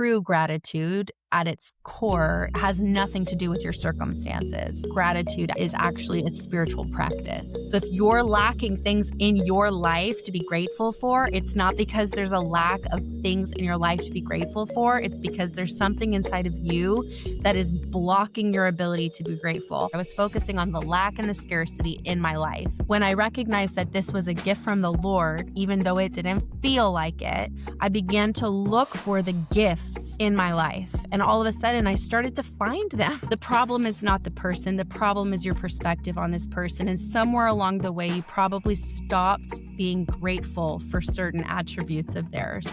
true gratitude at its core has nothing to do with your circumstances. Gratitude is actually a spiritual practice. So if you're lacking things in your life to be grateful for, it's not because there's a lack of things in your life to be grateful for. It's because there's something inside of you that is blocking your ability to be grateful. I was focusing on the lack and the scarcity in my life. When I recognized that this was a gift from the Lord, even though it didn't feel like it, I began to look for the gifts in my life. And all of a sudden, I started to find them. The problem is not the person. The problem is your perspective on this person. And somewhere along the way, you probably stopped being grateful for certain attributes of theirs.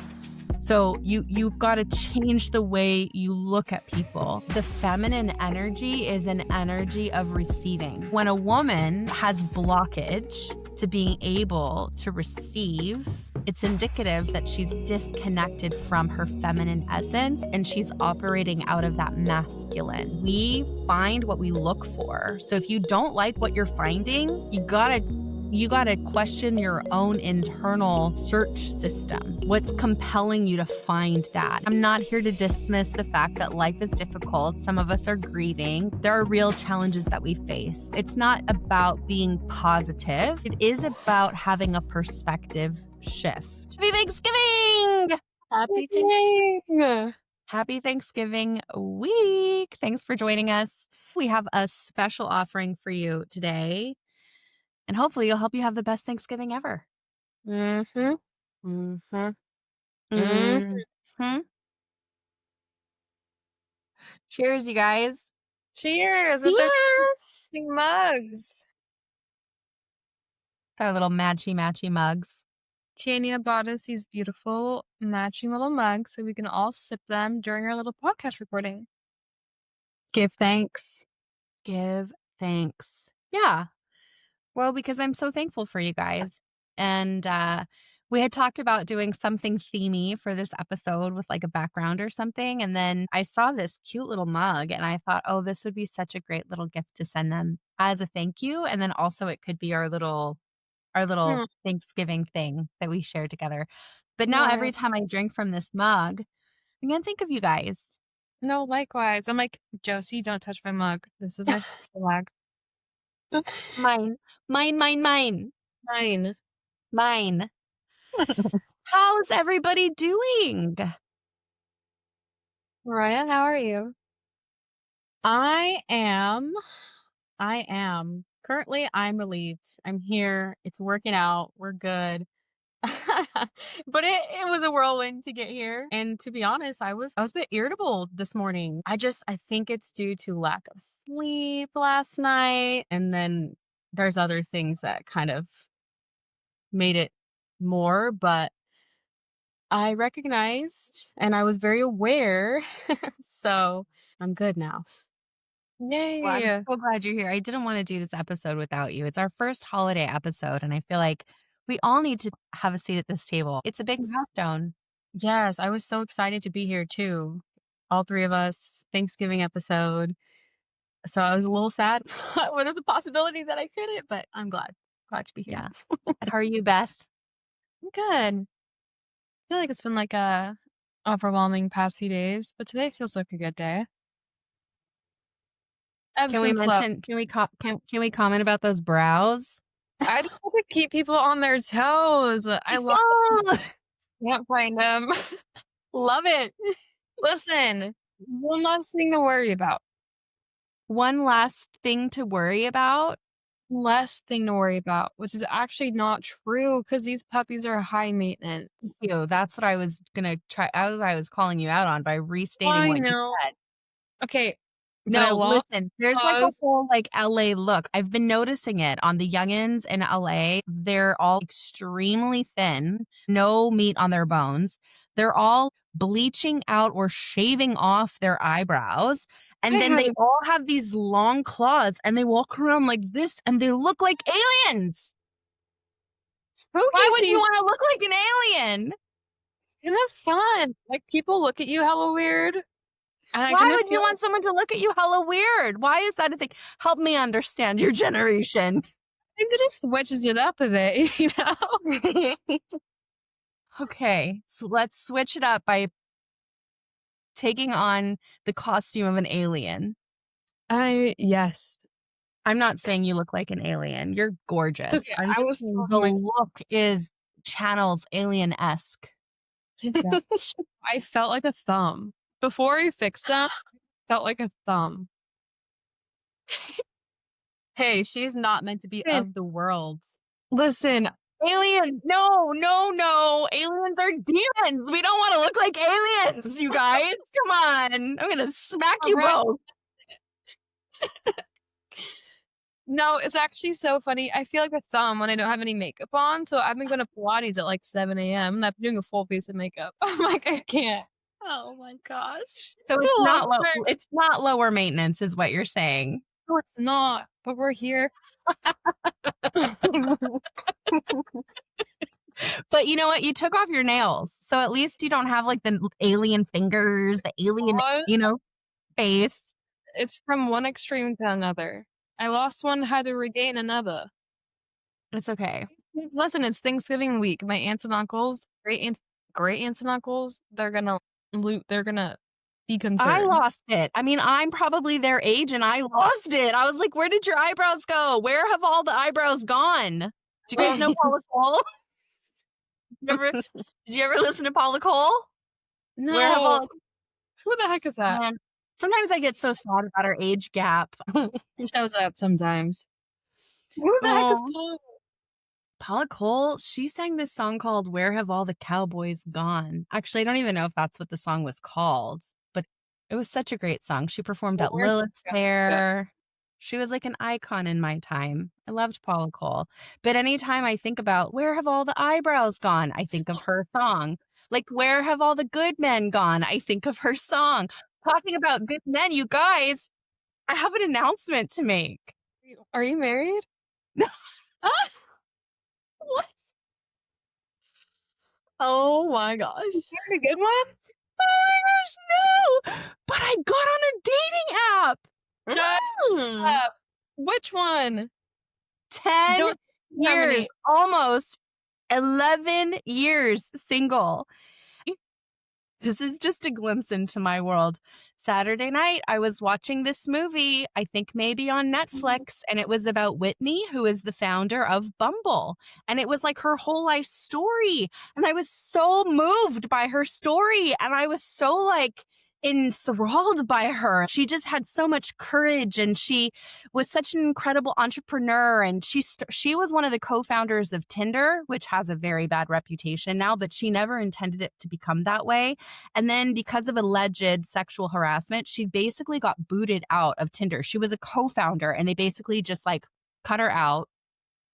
So you've got to change the way you look at people. The feminine energy is an energy of receiving. When a woman has blockage to being able to receive, it's indicative that she's disconnected from her feminine essence and she's operating out of that masculine. We find what we look for. So if you don't like what you're finding, you gotta question your own internal search system. What's compelling you to find that? I'm not here to dismiss the fact that life is difficult. Some of us are grieving. There are real challenges that we face. It's not about being positive. It is about having a perspective shift. Happy Thanksgiving! Happy Thanksgiving! Happy Thanksgiving week. Thanks for joining us. We have a special offering for you today. And hopefully it'll help you have the best Thanksgiving ever. Mm-hmm. Mm-hmm. Mm-hmm. Cheers, you guys. Cheers with their mugs. Our little matchy mugs. Tanya bought us these beautiful matching little mugs so we can all sip them during our little podcast recording. Give thanks. Give thanks. Yeah. Well, because I'm so thankful for you guys. And we had talked about doing something themey for this episode with like a background or something. And then I saw this cute little mug and I thought, oh, this would be such a great little gift to send them as a thank you. And then also it could be our little Thanksgiving thing that we share together. But now every time I drink from this mug, I'm going to think of you guys. No, likewise. I'm like, Josie, don't touch my mug. This is my flag. Mine. Mine. How's everybody doing? Mariah, how are you? I am. Currently, I'm relieved. I'm here. It's working out. We're good. But it was a whirlwind to get here. And to be honest, I was a bit irritable this morning. I think it's due to lack of sleep last night. And then there's other things that kind of made it more, but I recognized and I was very aware. So I'm good now. Yay. Well, I'm so glad you're here. I didn't want to do this episode without you. It's our first holiday episode, and I feel like we all need to have a seat at this table. It's a big milestone. Yes, I was so excited to be here too. All three of us, Thanksgiving episode. So I was a little sad when there's a possibility that I couldn't, but I'm glad to be here. Yeah. How are you, Beth? I'm good. I feel like it's been like a overwhelming past few days, but today feels like a good day. Can we comment about those brows? I just want to keep people on their toes. I love can't find them. Love it. Listen, one last thing to worry about. One last thing to worry about? Less thing to worry about, which is actually not true because these puppies are high maintenance. Thank you. That's what I was going to try. I was calling you out on by restating what you said. Okay. No, listen, there's like a whole like LA look. I've been noticing it on the youngins in LA. They're all extremely thin, no meat on their bones. They're all bleaching out or shaving off their eyebrows. And then they all have these long claws and they walk around like this and they look like aliens. Why would you want to look like an alien? It's kind of fun. Like people look at you hella weird. Why would you want someone to look at you hella weird? Why is that a thing? Help me understand your generation. I think it just switches it up a bit, you know? Okay, so let's switch it up by taking on the costume of an alien? Yes. I'm not saying you look like an alien. You're It's gorgeous. okay. I'm I just was saying talking the my look is channels alien-esque. yeah. I felt like a thumb. Before I fixed them, felt like a thumb. Hey, she's not meant to be Listen, of the world. listen, Alien, no, no, no. Aliens are demons. We don't want to look like aliens, you guys. Come on. I'm gonna smack you alright. both. No, it's actually so funny. I feel like a thumb when I don't have any makeup on, so I've been going to Pilates at like 7 AM, and I've been doing a full face of makeup. I'm like, I can't. Oh my gosh. So It's a lot of work. it's not lower maintenance is what you're saying. No, it's not, but we're here. But you know what? You took off your nails. So at least you don't have like the alien fingers, the alien, Pause. face. It's from one extreme to another. I lost one, had to regain another. It's okay. Listen, it's Thanksgiving week. My aunts and uncles, great aunts and uncles, they're gonna they're gonna be I concerned. lost it. I mean, I'm probably their age and I lost it. I was like, where did your eyebrows go? Where have all the eyebrows gone? Do you guys know Paula Cole? Did you ever listen to Paula Cole? Where have No. all Who the heck is that? man, sometimes I get so sad about our age gap. He shows up sometimes. Who the heck is Oh. Paul? Paula Cole, she sang this song called Where Have All the Cowboys Gone? Actually, I don't even know if that's what the song was called, but it was such a great song. She performed at Lilith Fair. She was like an icon in my time. I loved Paula Cole. But anytime I think about where have all the eyebrows gone, I think of her song. Like, where have all the good men gone? I think of her song. Talking about good men, you guys, I have an announcement to make. Are you married? Ah! What? Oh my gosh. You're a good one? Oh my gosh, no! But I got on a dating app. Mm. Which one? 10 Don't tell me. years, almost 11 years single. This is just a glimpse into my world. Saturday night, I was watching this movie, I think maybe on Netflix, and it was about Whitney, who is the founder of Bumble. And it was like her whole life story. And I was so moved by her story. And I was so like enthralled by her. She just had so much courage and she was such an incredible entrepreneur. And she was one of the co-founders of Tinder, which has a very bad reputation now, but she never intended it to become that way. And then because of alleged sexual harassment, she basically got booted out of Tinder. She was a co-founder and they basically just like cut her out,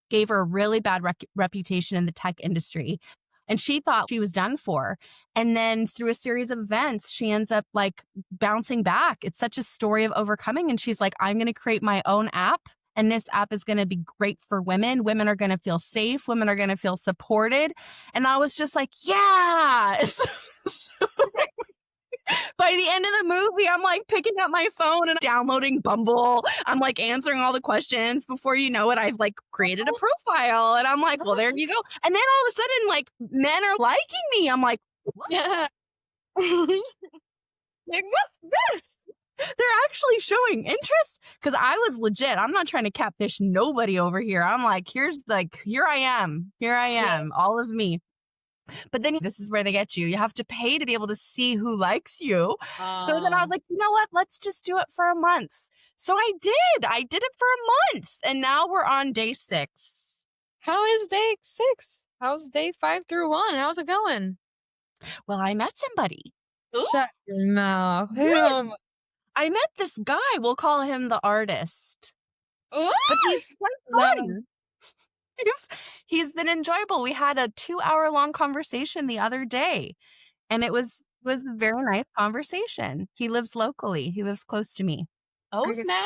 gave her a really bad reputation in the tech industry. And she thought she was done for. And then through a series of events, she ends up like bouncing back. It's such a story of overcoming. And she's like, I'm going to create my own app. And this app is going to be great for women. Women are going to feel safe. Women are going to feel supported. And I was just like, yeah. By the end of the movie, I'm like picking up my phone and downloading Bumble. I'm like answering all the questions. Before you know it, I've like created a profile. And I'm like, well, there you go. And then all of a sudden, like men are liking me. I'm like, what? Yeah. Like, what's this? They're actually showing interest because I was legit. I'm not trying to catfish nobody over here. I'm like, here I am. Here I am. All of me. But then this is where they get you. You have to pay to be able to see who likes you. So then I was like, you know what? Let's just do it for a month. So I did. I did it for a month. And now we're on day 6. How is day 6? How's day 5 through 1? How's it going? Well, I met somebody. Ooh. Shut your mouth. Yes. I met this guy. We'll call him the artist. Ooh. But he's quite fun. He's been enjoyable. We had a 2-hour-long conversation the other day, and it was a very nice conversation. He lives locally. He lives close to me. Oh, snap.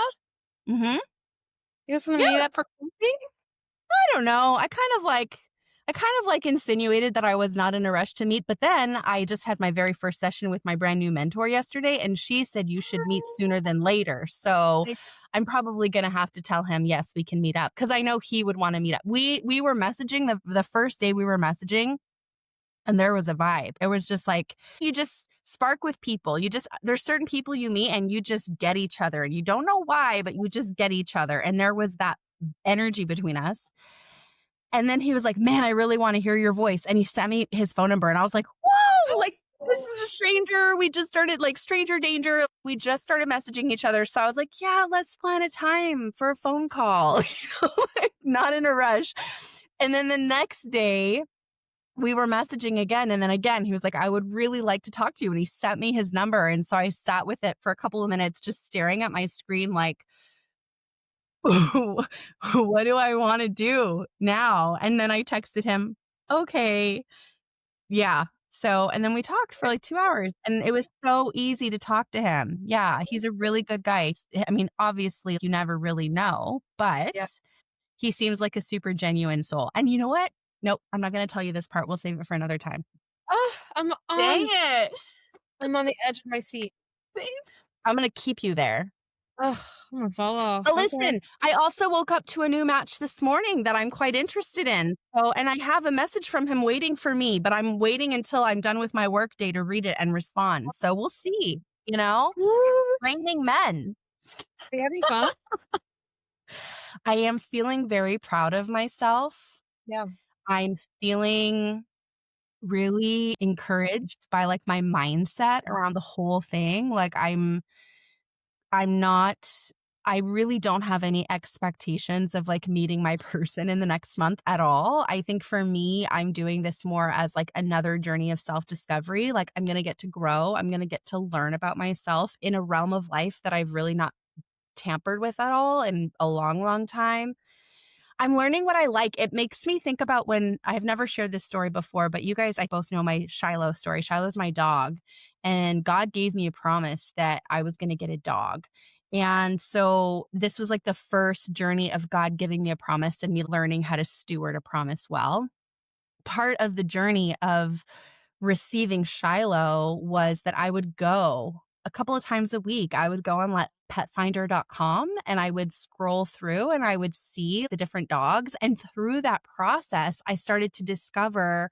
Mm-hmm. You guys gonna meet up for coffee? I don't know. I kind of like insinuated that I was not in a rush to meet, but then I just had my very first session with my brand new mentor yesterday, and she said you should meet sooner than later. So I'm probably going to have to tell him, yes, we can meet up, because I know he would want to meet up. We were messaging the first day we were messaging, and there was a vibe. It was just like, you just spark with people. There's certain people you meet and you just get each other. You don't know why, but you just get each other. And there was that energy between us. And then he was like, "Man, I really want to hear your voice." And he sent me his phone number. And I was like, "Whoa, like this is a stranger. We just started like stranger danger. We just started messaging each other." So I was like, "Yeah, let's plan a time for a phone call." Like, not in a rush. And then the next day, we were messaging again. And then again, he was like, "I would really like to talk to you." And he sent me his number. And so I sat with it for a couple of minutes, just staring at my screen like, what do I want to do now? And then I texted him, "Okay, yeah." So, and then we talked for like 2 hours and it was so easy to talk to him. Yeah, he's a really good guy. I mean, obviously you never really know, but Yeah. he seems like a super genuine soul. And you know what? Nope, I'm not going to tell you this part. We'll save it for another time. Dang it. I'm on the edge of my seat. I'm going to keep you there. Ugh, I'm gonna fall But off. Okay. listen, I also woke up to a new match this morning that I'm quite interested in. So, and I have a message from him waiting for me, but I'm waiting until I'm done with my work day to read it and respond. So we'll see, you know? Woo! Raining men. Are you having fun? I am feeling very proud of myself. Yeah. I'm feeling really encouraged by like my mindset around the whole thing. Like I'm not I really don't have any expectations of like meeting my person in the next month at all. I think for me, I'm doing this more as like another journey of self-discovery. Like I'm going to get to grow. I'm going to get to learn about myself in a realm of life that I've really not tampered with at all in a long, long time. I'm learning what I like. It makes me think about when I've never shared this story before, but you guys, I both know my Shiloh story. Shiloh's my dog. And God gave me a promise that I was going to get a dog. And so this was like the first journey of God giving me a promise and me learning how to steward a promise well. Part of the journey of receiving Shiloh was that I would go a couple of times a week. I would go on petfinder.com and I would scroll through and I would see the different dogs. And through that process, I started to discover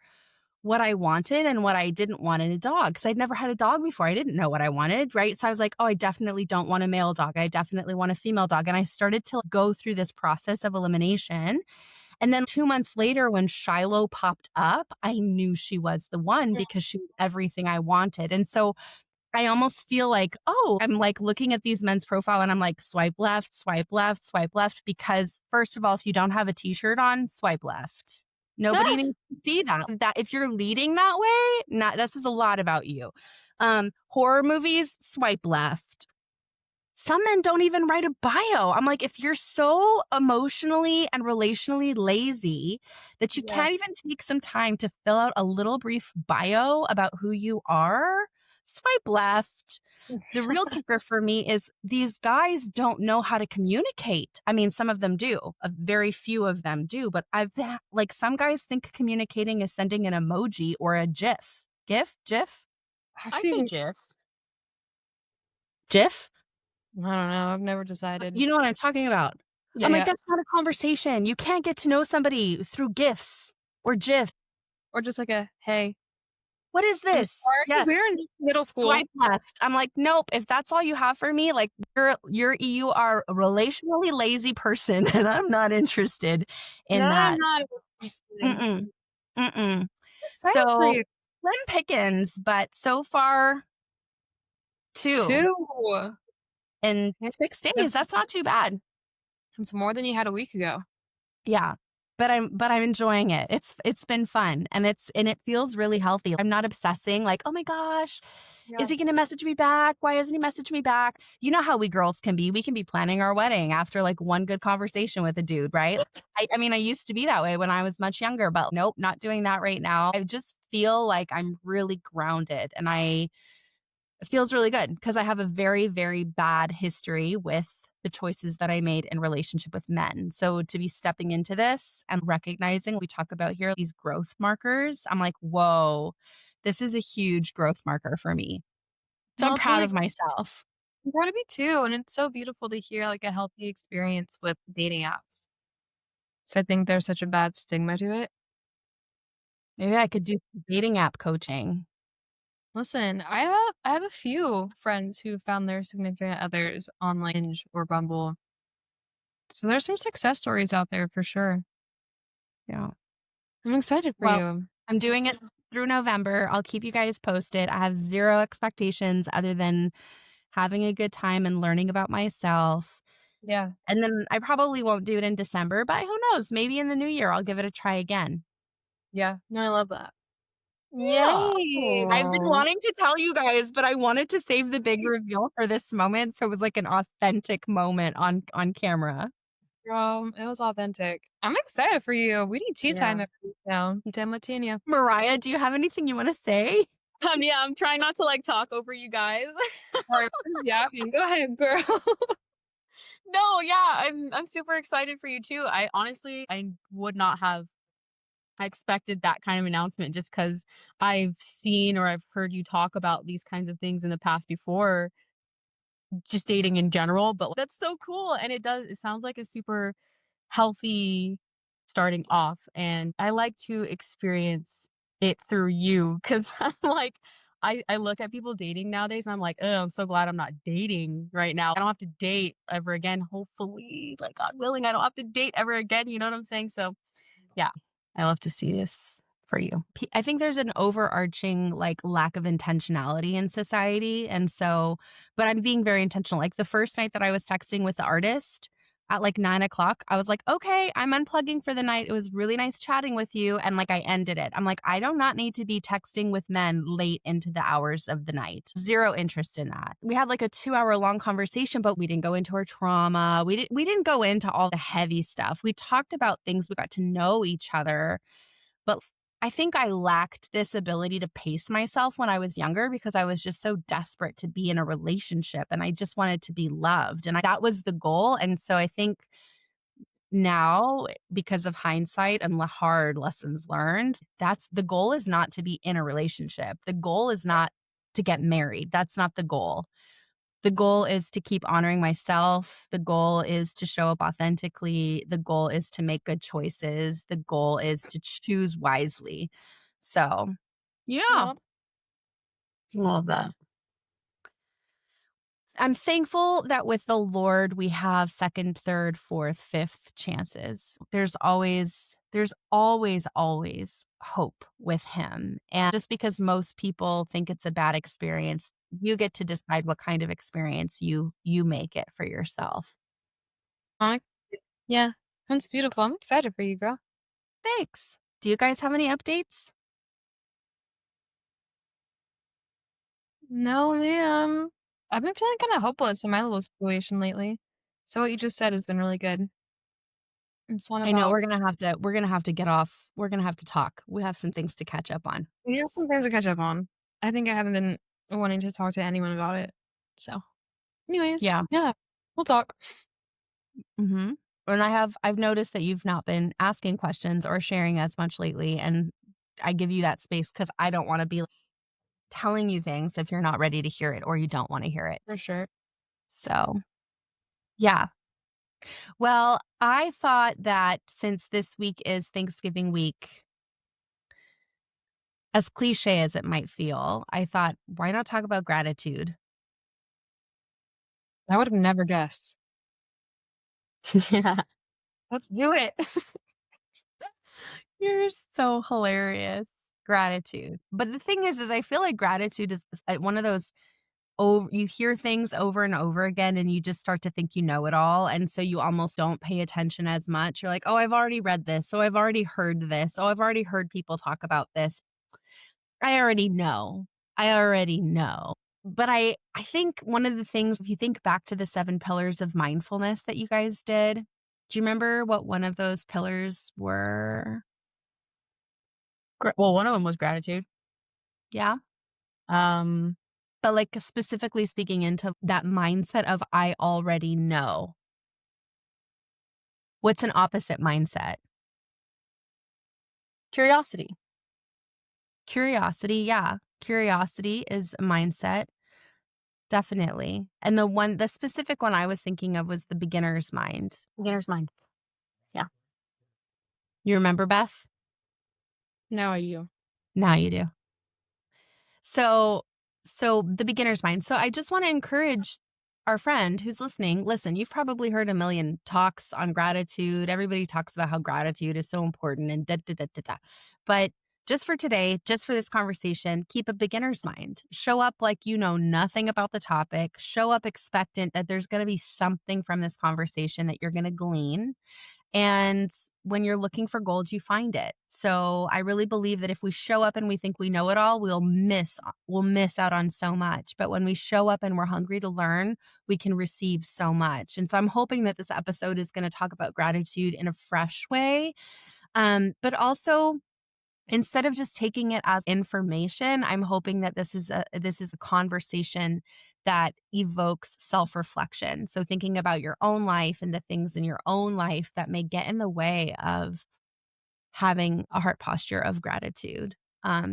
what I wanted and what I didn't want in a dog because I'd never had a dog before. I didn't know what I wanted, right? So I was like, oh, I definitely don't want a male dog. I definitely want a female dog. And I started to go through this process of elimination. And then 2 months later, when Shiloh popped up, I knew she was the one because she was everything I wanted. And so I almost feel like, oh, I'm like looking at these men's profile and I'm like, swipe left, swipe left, swipe left. Because first of all, if you don't have a t-shirt on, swipe left. Nobody needs to see that. That if you're leading that way, not this is a lot about you. Horror movies, swipe left. Some men don't even write a bio. I'm like, if you're so emotionally and relationally lazy that you Yeah. can't even take some time to fill out a little brief bio about who you are, swipe left. The real kicker for me is these guys don't know how to communicate. I mean, some of them do. A very few of them do. But like some guys think communicating is sending an emoji or a GIF. GIF? I say Actually, GIF. GIF? I don't know. I've never decided. You know what I'm talking about. Yeah, I'm like, yeah. that's not a conversation. You can't get to know somebody through GIFs or GIF. Or just like a hey. What is I'm this? sorry. Yes. We were in middle school. Swipe left. I'm like, nope. If that's all you have for me, like you are a relationally lazy person, and I'm not interested in No, I'm that. not interested. Mm-mm. Mm-mm. Excited for So you slim pickings, but so far two too. in Yeah, 6 days. That's not too bad. it's more than you had a week ago. Yeah. But I'm enjoying it. It's been fun and it feels really healthy. I'm not obsessing like, "Oh my gosh, Yeah. is he going to message me back? Why hasn't he messaged me back?" You know how we girls can be. We can be planning our wedding after like one good conversation with a dude, right? I mean, I used to be that way when I was much younger, but nope, not doing that right now. I just feel like I'm really grounded and it feels really good because I have a very, very bad history with the choices that I made in relationship with men. So to be stepping into this and recognizing we talk about here these growth markers, I'm like, whoa, this is a huge growth marker for me. So No, I'm it's proud really of myself. I'm proud of you too, and it's so beautiful to hear like a healthy experience with dating apps. So I think there's such a bad stigma to it. Maybe I could do some dating app coaching. Listen, I have a few friends who found their significant others on like Hinge or Bumble. So there's some success stories out there for sure. Yeah. I'm excited for Well, you. I'm doing it through November. I'll keep you guys posted. I have 0 expectations other than having a good time and learning about myself. Yeah. And then I probably won't do it in December, but who knows? Maybe in the new year, I'll give it a try again. Yeah. No, I love that. Yeah. Yay! I've been wanting to tell you guys, but I wanted to save the big reveal for this moment, so it was like an authentic moment on camera. Girl, it was authentic. I'm excited for you. We need tea time Yeah. every week now. Tea time with Tanya. Mariah, do you have anything you wanna say? Yeah, I'm trying not to like talk over you guys. Sorry, I'm just yapping. Go ahead, girl. No, yeah, I'm super excited for you too. I would not have expected that kind of announcement just because I've seen or I've heard you talk about these kinds of things in the past before, just dating in general, but that's so cool, and it sounds like a super healthy starting off, and I like to experience it through you because 'cause I'm like, I look at people dating nowadays, and I'm like, "Oh, I'm so glad I'm not dating right now. I don't have to date ever again, hopefully, like, God willing, I don't have to date ever again," you know what I'm saying? So, yeah, I love to see this for you. I think there's an overarching, like, lack of intentionality in society, and so but I'm being very intentional. Like, the first night that I was texting with the artist at, like, 9 o'clock, I was like, "Okay, I'm unplugging for the night. It was really nice chatting with you," and, like, I ended it. I'm like, "I do not need to be texting with men late into the hours of the night." 0 interest in that. We had, like, a 2-hour-long conversation, but we didn't go into our trauma. We didn't go into all the heavy stuff. We talked about things, we got to know each other, but I think I lacked this ability to pace myself when I was younger because I was just so desperate to be in a relationship and I just wanted to be loved. And that was the goal. And so I think now, because of hindsight and hard lessons learned, that's the goal is not to be in a relationship. The goal is not to get married. That's not the goal. The goal is to keep honoring myself. The goal is to show up authentically. The goal is to make good choices. The goal is to choose wisely. So, yeah, No, love that. I'm thankful that with the Lord, we have second, third, fourth, fifth chances. There's always hope with Him. And just because most people think it's a bad experience, you get to decide what kind of experience you make it for yourself. I Yeah, that's beautiful. I'm excited for you, girl. Thanks. Do you guys have any updates? No, ma'am. I've been feeling kinda hopeless in my little situation lately. So what you just said has been really good. It's one I know about we're gonna have to get off. We're gonna have to talk. We have some things to catch up on. we have some things to catch up on. I think I haven't been wanting to talk to anyone about it. So, anyways, Yeah. yeah, we'll talk. Mhm. And I've noticed that you've not been asking questions or sharing as much lately, and I give you that space because I don't wanna be telling you things if you're not ready to hear it or you don't wanna hear it. For sure. So, yeah. Well, I thought that since this week is Thanksgiving week, as cliche as it might feel, I thought, why not talk about gratitude? I would have never guessed. Yeah. Let's do it. You're so hilarious. Gratitude. But the thing is I feel like gratitude is one of those you hear things over and over again and you just start to think you know it all. And so you almost don't pay attention as much. You're like, oh, I've already read this. So I've already heard this. Oh, I've already heard people talk about this. I already know. I already know. But I think one of the things, if you think back to the 7 pillars of mindfulness that you guys did, do you remember what one of those pillars were? Well, one of them was gratitude. Yeah. Um, But, like, specifically speaking into that mindset of I already know. What's an opposite mindset? Curiosity. Curiosity, yeah. Curiosity is a mindset, definitely. And the specific one I was thinking of was the beginner's mind. Beginner's mind. Yeah. You remember, Beth? Now I do. Now you do. So the beginner's mind. So I just want to encourage our friend who's listening. Listen, you've probably heard a million talks on gratitude. Everybody talks about how gratitude is so important and da da da da da. But just for today, just for this conversation, keep a beginner's mind. Show up like you know nothing about the topic. Show up expectant that there's going to be something from this conversation that you're going to glean. And when you're looking for gold, you find it. So I really believe that if we show up and we think we know it all, we'll miss out on so much. But when we show up and we're hungry to learn, we can receive so much. And so I'm hoping that this episode is going to talk about gratitude in a fresh way. But also instead of just taking it as information, I'm hoping that this is a conversation that evokes self-reflection. So thinking about your own life and the things in your own life that may get in the way of having a heart posture of gratitude.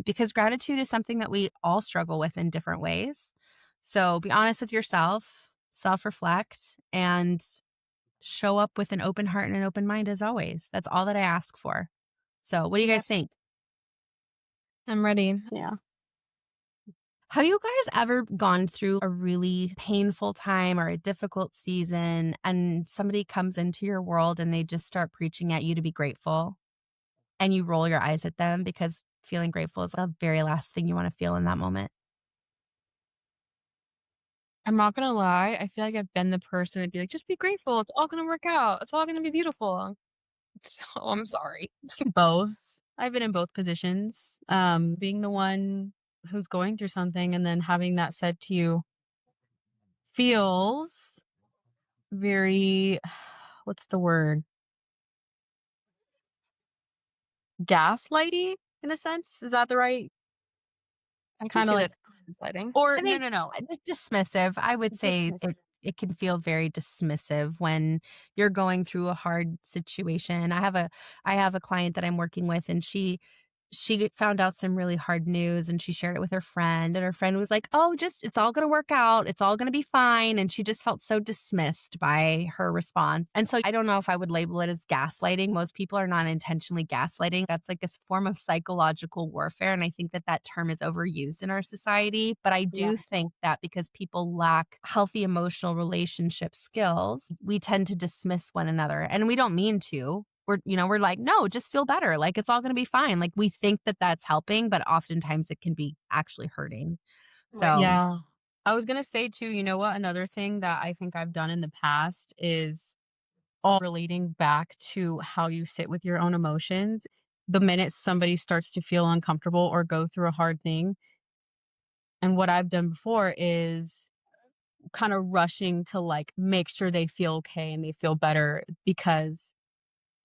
Because gratitude is something that we all struggle with in different ways. So be honest with yourself, self-reflect, and show up with an open heart and an open mind as always. That's all that I ask for. So what do you Yeah. guys think? I'm ready. Yeah. Have you guys ever gone through a really painful time or a difficult season and somebody comes into your world and they just start preaching at you to be grateful and you roll your eyes at them because feeling grateful is the very last thing you want to feel in that moment? I'm not gonna lie, I feel like I've been the person that'd be like, "Just be grateful, it's all gonna work out, it's all gonna be beautiful." So, I'm sorry. Both. I've been in both positions. Being the one who's going through something and then having that said to you feels very, what's the word? Gaslighty in a sense. Is that the right? I can Kind of see like, that exciting. or I no, think no, no. dismissive. I would say Dismissive. it can feel very dismissive when you're going through a hard situation. I have a client that I'm working with and she found out some really hard news and she shared it with her friend and her friend was like, "Oh, just it's all going to work out. It's all going to be fine." And she just felt so dismissed by her response. And so I don't know if I would label it as gaslighting. Most people are not intentionally gaslighting. That's like a form of psychological warfare and I think that that term is overused in our society, but I Yeah. do think that because people lack healthy emotional relationship skills, we tend to dismiss one another and we don't mean to. We're like, no, just feel better. Like it's all going to be fine. Like we think that that's helping, but oftentimes it can be actually hurting. Right. So, Yeah. I was gonna say too, you know what? Another thing that I think I've done in the past is all relating back to how you sit with your own emotions. The minute somebody starts to feel uncomfortable or go through a hard thing, and what I've done before is kind of rushing to like make sure they feel okay and they feel better because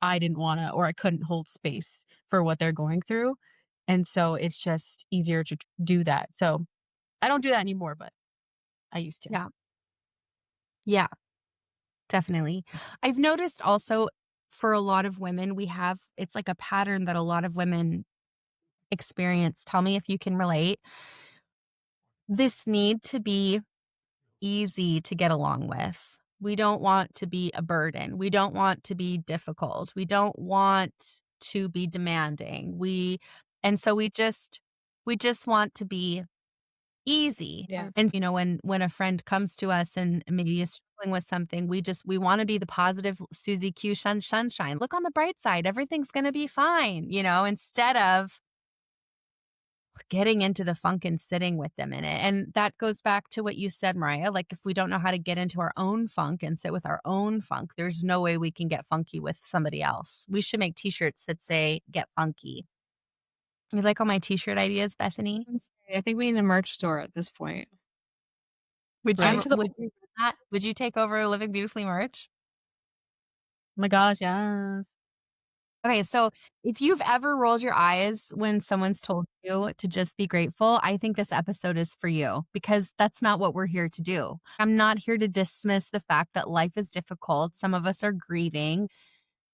I didn't want to or I couldn't hold space for what they're going through. And so it's just easier to do that. So I don't do that anymore, but I used to. yeah. Yeah, definitely. I've noticed also for a lot of women, it's like a pattern that a lot of women experience. Tell me if you can relate. This need to be easy to get along with. We don't want to be a burden. We don't want to be difficult. We don't want to be demanding. And so we just want to be easy. Yeah. And when a friend comes to us and maybe is struggling with something, we want to be the positive Susie Q sunshine. Look on the bright side. Everything's going to be fine, instead of getting into the funk and sitting with them in it. And that goes back to what you said, Mariah. Like, if we don't know how to get into our own funk and sit with our own funk, there's no way we can get funky with somebody else. We should make t-shirts that say, "Get funky." You like all my t-shirt ideas, Bethany? I think we need a merch store at this point. Would I'm you, Right? to the would you, do that? Would you take over Living Beautifully merch? Oh my gosh, yes. Okay, so if you've ever rolled your eyes when someone's told you to just be grateful, I think this episode is for you because that's not what we're here to do. I'm not here to dismiss the fact that life is difficult. Some of us are grieving.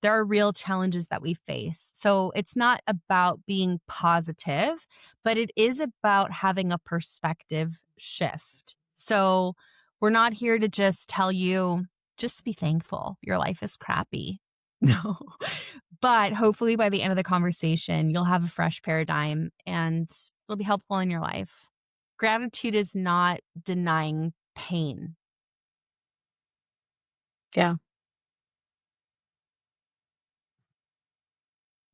There are real challenges that we face. So it's not about being positive, but it is about having a perspective shift. So we're not here to just tell you, just be thankful. Your life is crappy. No. But hopefully by the end of the conversation, you'll have a fresh paradigm and it'll be helpful in your life. Gratitude is not denying pain. Yeah.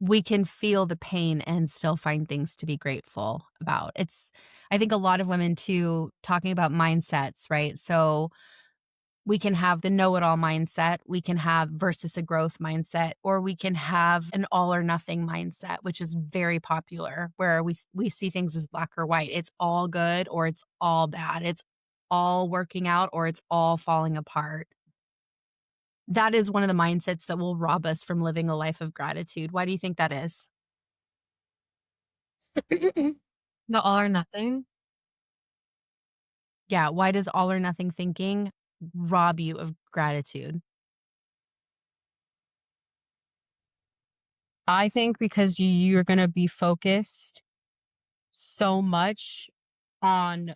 We can feel the pain and still find things to be grateful about. I think a lot of women too, talking about mindsets, right? So we can have the know it all mindset, we can have versus a growth mindset, or we can have an all or nothing mindset, which is very popular, where we see things as black or white. It's all good or it's all bad. It's all working out or it's all falling apart. That is one of the mindsets that will rob us from living a life of gratitude. Why do you think that is? The all or nothing. Yeah, why does all or nothing thinking rob you of gratitude? I think because you're going to be focused so much on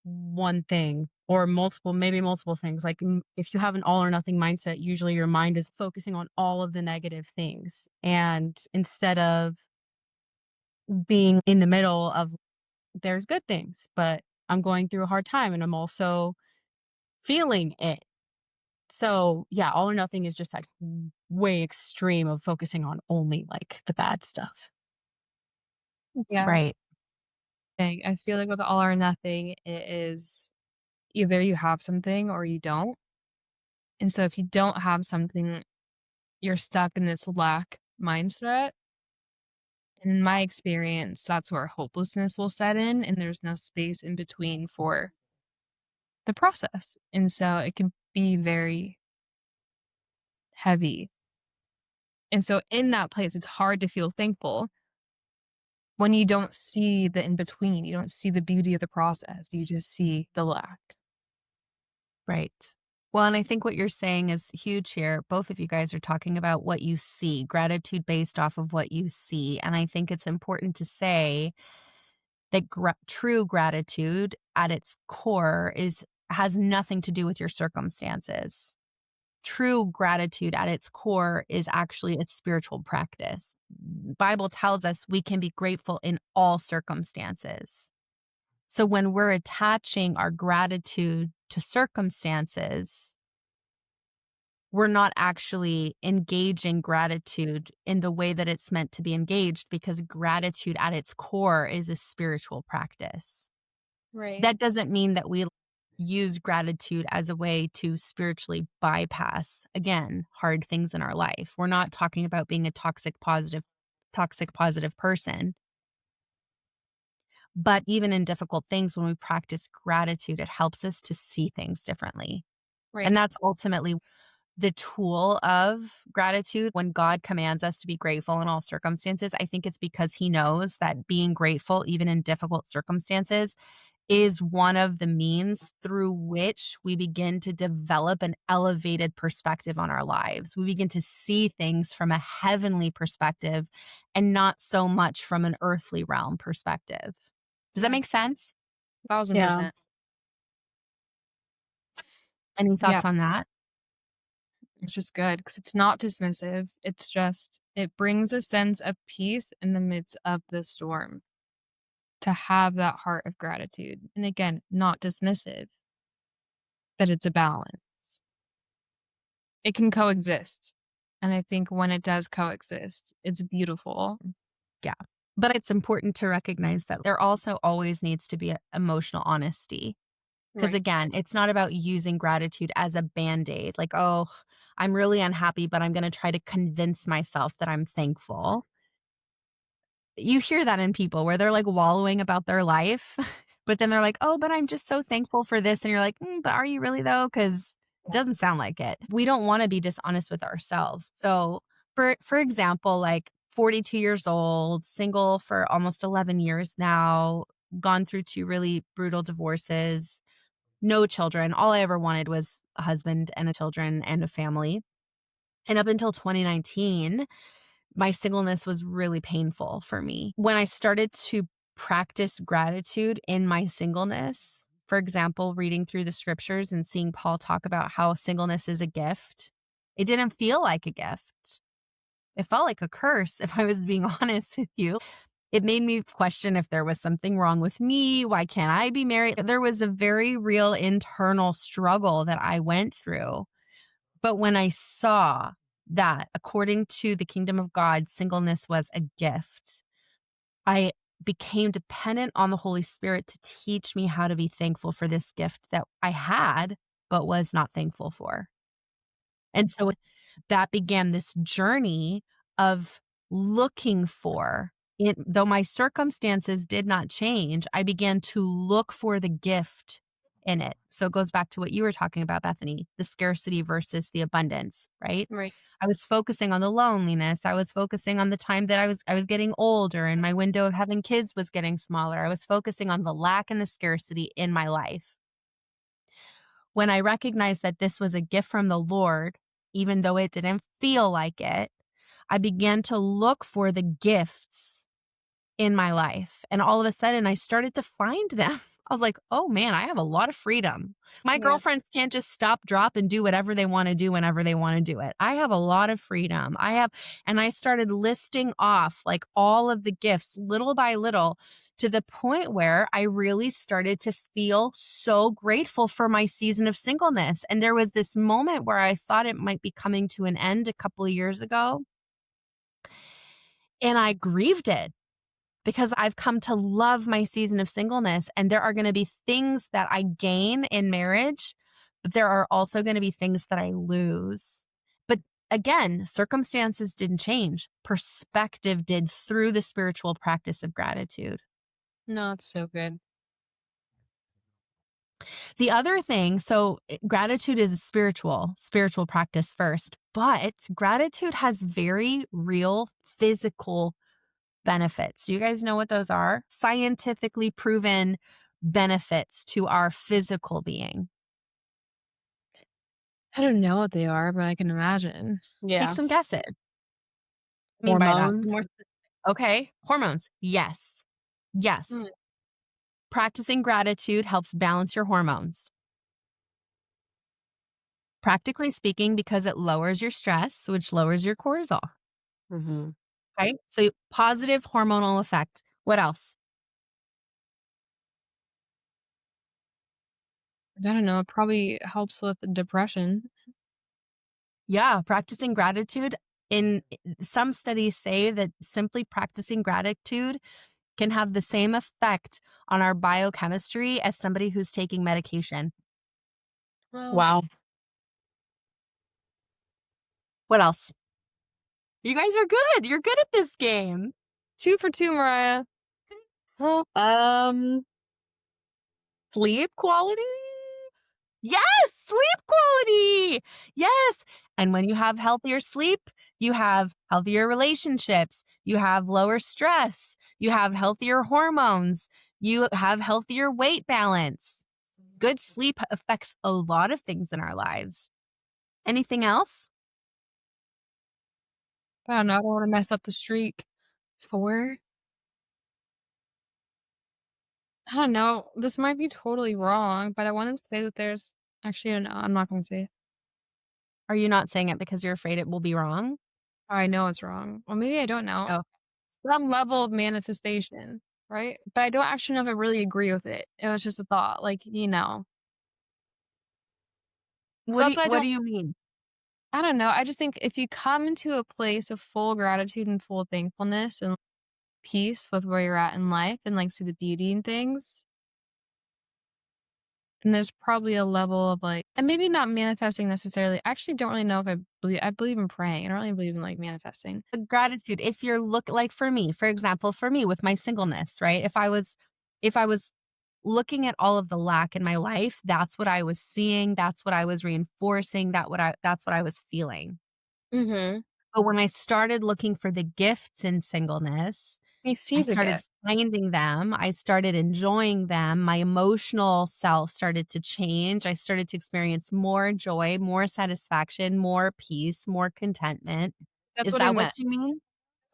one thing or multiple, maybe multiple things. Like if you have an all or nothing mindset, usually your mind is focusing on all of the negative things. And instead of being in the middle of there's good things, but I'm going through a hard time and I'm also feeling it. So yeah, all or nothing is just like way extreme of focusing on only like the bad stuff. Yeah. Right, I feel like with all or nothing, it is either you have something or you don't. And so if you don't have something, you're stuck in this lack mindset. And in my experience, that's where hopelessness will set in, and there's no space in between for the process. And so it can be very heavy. And so in that place, it's hard to feel thankful when you don't see the in between. You don't see the beauty of the process. You just see the lack. right. Well, and I think what you're saying is huge here. Both of you guys are talking about what you see, gratitude based off of what you see. And I think it's important to say that true gratitude at its core has nothing to do with your circumstances. True gratitude at its core is actually a spiritual practice. Bible tells us we can be grateful in all circumstances. So when we're attaching our gratitude to circumstances, we're not actually engaging gratitude in the way that it's meant to be engaged, because gratitude at its core is a spiritual practice. Right. That doesn't mean that we use gratitude as a way to spiritually bypass, again, hard things in our life. We're not talking about being a toxic positive person. But even in difficult things, when we practice gratitude, it helps us to see things differently. Right. And that's ultimately the tool of gratitude. When God commands us to be grateful in all circumstances, I think it's because he knows that being grateful, even in difficult circumstances, is one of the means through which we begin to develop an elevated perspective on our lives. We begin to see things from a heavenly perspective and not so much from an earthly realm perspective. Does that Yeah. make sense? Yeah. 1000%. Any Yeah. thoughts on that? It's just good because it's not dismissive. It's just, it brings a sense of peace in the midst of the storm to have that heart of gratitude. And again, not dismissive, but it's a balance. It can coexist. And I think when it does coexist, it's beautiful. Yeah. But it's important to recognize that there also always needs to be emotional honesty. Because Right. again, it's not about using gratitude as a band-aid. Like, oh, I'm really unhappy, but I'm going to try to convince myself that I'm thankful. You hear that in people where they're like wallowing about their life, but then they're like, oh, but I'm just so thankful for this. And you're like, but are you really though? Because it doesn't sound like it. We don't want to be dishonest with ourselves. So for example, like 42 years old, single for almost 11 years now, gone through two really brutal divorces, no children. All I ever wanted was a husband and a children and a family. And up until 2019, my singleness was really painful for me. When I started to practice gratitude in my singleness, for example, reading through the scriptures and seeing Paul talk about how singleness is a gift, it didn't feel like a gift. It felt like a curse, if I was being honest with you. It made me question if there was something wrong with me. Why can't I be married? There was a very real internal struggle that I went through. But when I saw that according to the kingdom of God, singleness was a gift, I became dependent on the Holy Spirit to teach me how to be thankful for this gift that I had, but was not thankful for. And so that began this journey of looking for it. Though my circumstances did not change, I began to look for the gift in it. So it goes back to what you were talking about, Bethany, the scarcity versus the abundance, right? Right. I was focusing on the loneliness. I was focusing on the time that I was getting older and my window of having kids was getting smaller. I was focusing on the lack and the scarcity in my life. When I recognized that this was a gift from the Lord, even though it didn't feel like it, I began to look for the gifts in my life. And all of a sudden, I started to find them. I was like, oh man, I have a lot of freedom. My Yeah. girlfriends can't just stop, drop, and do whatever they want to do whenever they want to do it. I have a lot of freedom. And I started listing off like all of the gifts little by little to the point where I really started to feel so grateful for my season of singleness. And there was this moment where I thought it might be coming to an end a couple of years ago. And I grieved it because I've come to love my season of singleness. And there are going to be things that I gain in marriage, but there are also going to be things that I lose. But again, circumstances didn't change. Perspective did through the spiritual practice of gratitude. No, it's so good. The other thing, so gratitude is a spiritual practice first, but gratitude has very real physical benefits. Do you guys know what those are? Scientifically proven benefits to our physical being. I don't know what they are, but I can imagine. Take Yeah. some guesses. I mean by that? Hormones. More okay. Hormones. Yes. Yes. Mm. Practicing gratitude helps balance your hormones. Practically speaking, because it lowers your stress, which lowers your cortisol. Mhm. Okay. So positive hormonal effect. What else? I don't know. It probably helps with depression. Yeah. Practicing gratitude. In some studies say that simply practicing gratitude can have the same effect on our biochemistry as somebody who's taking medication. Well, Wow. What else? You guys are good. You're good at this game. 2 for 2, Mariah. Huh? Sleep quality? Yes, sleep quality. Yes. And when you have healthier sleep, you have healthier relationships, you have lower stress, you have healthier hormones, you have healthier weight balance. Good sleep affects a lot of things in our lives. Anything else? I don't know. I don't want to mess up the streak. 4? I don't know. This might be totally wrong, but I want to say that there's actually, I don't know. I'm not going to say it. Are you not saying it because you're afraid it will be wrong? I know it's wrong. Well, maybe I don't know. Oh, Some level of manifestation, right? But I don't actually know if I really agree with it. It was just a thought, like, you know. So that's why what do you mean? I don't know. I just think if you come into a place of full gratitude and full thankfulness and peace with where you're at in life and like see the beauty in things, then there's probably a level of like, and maybe not manifesting necessarily. I actually don't really know if I believe in praying. I don't really believe in like manifesting. Gratitude. If you're like for me, for example, for me with my singleness, right? If I was looking at all of the lack in my life, that's what I was seeing, that's what I was reinforcing, that's what I was feeling. Mm-hmm. But when I started looking for the gifts in singleness, He I sees a started gift. finding them. I started enjoying them. My emotional self started to change. I started to experience more joy, more satisfaction, more peace, more contentment. That's Is what I that what meant. you mean?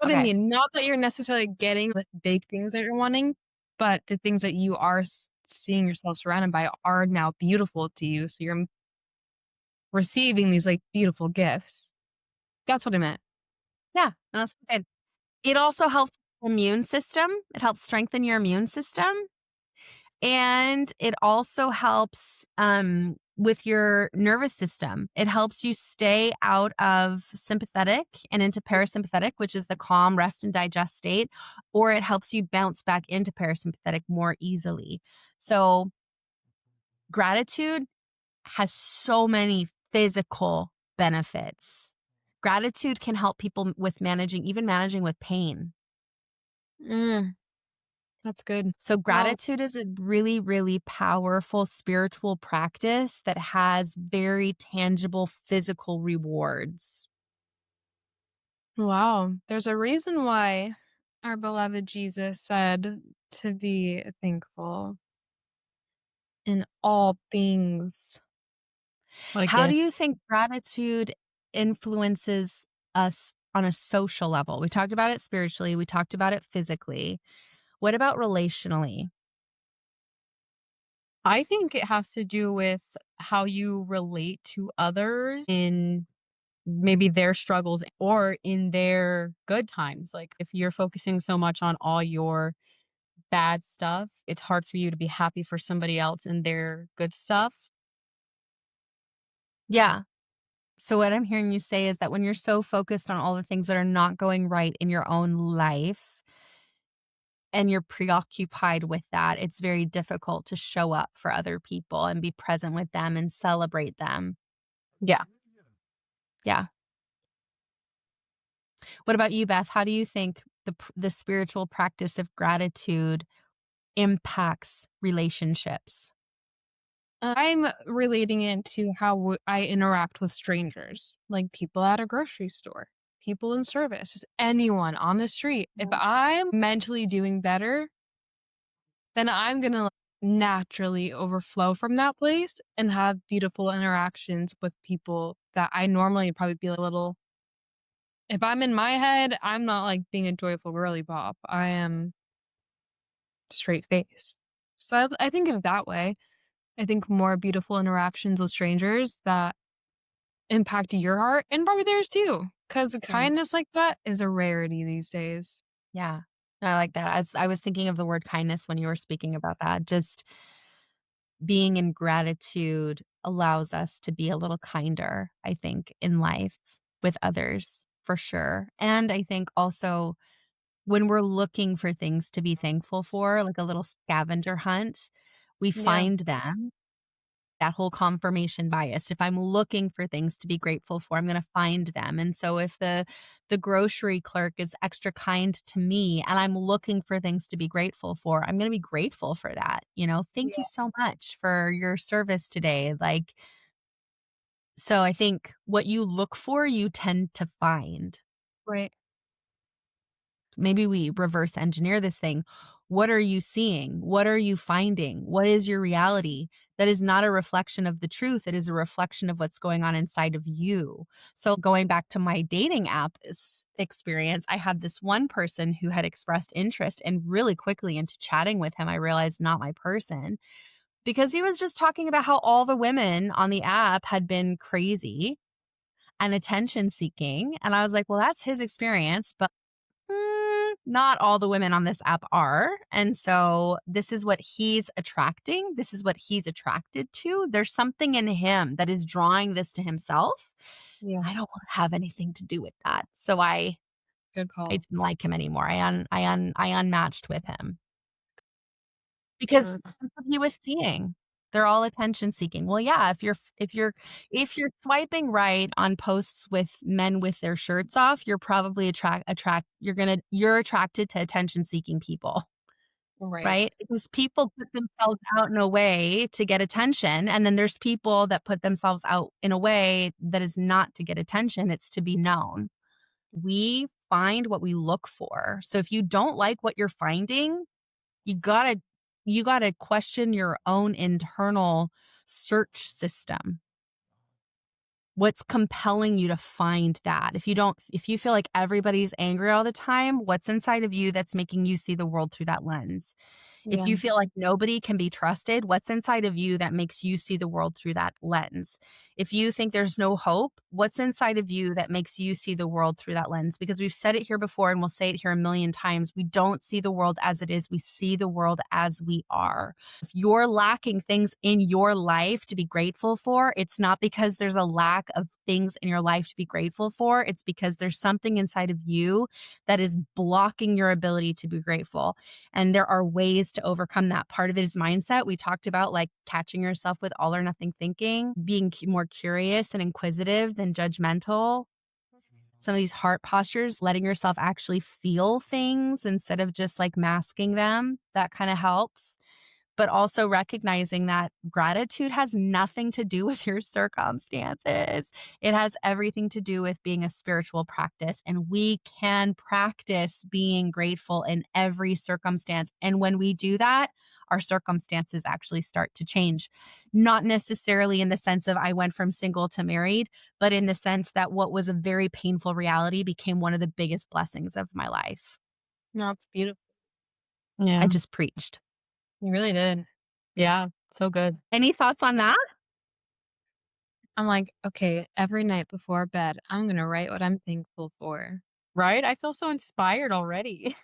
That's what I Okay. mean. Not that you're necessarily getting the big things that you're wanting, but the things that you are seeing yourself surrounded by are now beautiful to you. So you're receiving these like beautiful gifts. That's what I meant. Yeah, no, that's good. It also helps immune system. It helps strengthen your immune system. And it also helps with your nervous system. It helps you stay out of sympathetic and into parasympathetic, which is the calm, rest, and digest state, or it helps you bounce back into parasympathetic more easily. So, gratitude has so many physical benefits. Gratitude can help people with managing, even managing with pain. Mm, that's good. So, Well, gratitude is a really, really powerful spiritual practice that has very tangible physical rewards. wow. There's a reason why our beloved Jesus said to be thankful in all things. What a How do gift. you think gratitude influences us on a social level? We talked about it spiritually, we talked about it physically. What about relationally? I think it has to do with how you relate to others in maybe their struggles or in their good times. Like if you're focusing so much on all your bad stuff, it's hard for you to be happy for somebody else in their good stuff. Yeah. So, what I'm hearing you say is that when you're so focused on all the things that are not going right in your own life, and you're preoccupied with that, it's very difficult to show up for other people and be present with them and celebrate them. Yeah. Yeah. What about you, Beth? How do you think the spiritual practice of gratitude impacts relationships? I'm relating it to how I interact with strangers, like people at a grocery store, people in service, just anyone on the street. If Mhm. I'm mentally doing better, then I'm gonna naturally overflow from that place and have beautiful interactions with people that I normally probably be a little. If I'm in my head, I'm not like being a joyful girly pop. I am straight face. So I think of it that way. I think more beautiful interactions with strangers that impact your heart and probably theirs too. Because Yeah. kindness like that is a rarity these days. Yeah. I like that. As I was thinking of the word kindness when you were speaking about that, just being in gratitude allows us to be a little kinder, I think, in life with others for sure. And I think also when we're looking for things to be thankful for, like a little scavenger hunt, we Yeah. find them. That whole confirmation bias. If I'm looking for things to be grateful for, I'm gonna find them, and so if the grocery clerk is extra kind to me and I'm looking for things to be grateful for, I'm gonna be grateful for that, "Thank you Yeah. so much for your service today," like, so I think what you look for, you tend to find. Right. Maybe we reverse engineer this thing. What are you seeing? What are you finding? What is your reality? That is not a reflection of the truth. It is a reflection of what's going on inside of you. So, going back to my dating app experience, I had this one person who had expressed interest, and really quickly into chatting with him, I realized not my person because he was just talking about how all the women on the app had been crazy and attention seeking. And I was like, well, that's his experience, but not all the women on this app are. And so this is what he's attracting. This is what he's attracted to. There's something in him that is drawing this to himself. Yeah. I don't have anything to do with that. So Good I call. didn't like him anymore. I unmatched with him because Mm. that's what he was seeing. They're all attention seeking. Well, yeah, if you're swiping right on posts with men with their shirts off, you're probably you're attracted to attention seeking people, Right. right? Because people put themselves out in a way to get attention, and then there's people that put themselves out in a way that is not to get attention, it's to be known. We find what we look for. So if you don't like what you're finding, you gotta you gotta question your own internal search system. What's compelling you to find that? If you feel like everybody's angry all the time, what's inside of you that's making you see the world through that lens? If Yeah. you feel like nobody can be trusted, what's inside of you that makes you see the world through that lens? If you think there's no hope, what's inside of you that makes you see the world through that lens? Because we've said it here before and we'll say it here a million times. We don't see the world as it is, we see the world as we are. If you're lacking things in your life to be grateful for, it's not because there's a lack of things in your life to be grateful for. It's because there's something inside of you that is blocking your ability to be grateful. And there are ways to overcome that. Part of it is mindset. We talked about like catching yourself with all or nothing thinking, being more curious and inquisitive than judgmental. Some of these heart postures, letting yourself actually feel things instead of just like masking them, that kind of helps. But also recognizing that gratitude has nothing to do with your circumstances. It has everything to do with being a spiritual practice. And we can practice being grateful in every circumstance. And when we do that, our circumstances actually start to change. Not necessarily in the sense of I went from single to married, but in the sense that what was a very painful reality became one of the biggest blessings of my life. No, it's beautiful. I Yeah. just preached. You really did. Yeah. So good. Any thoughts on that? I'm like, okay, every night before bed, I'm gonna write what I'm thankful for. Right? I feel so inspired already.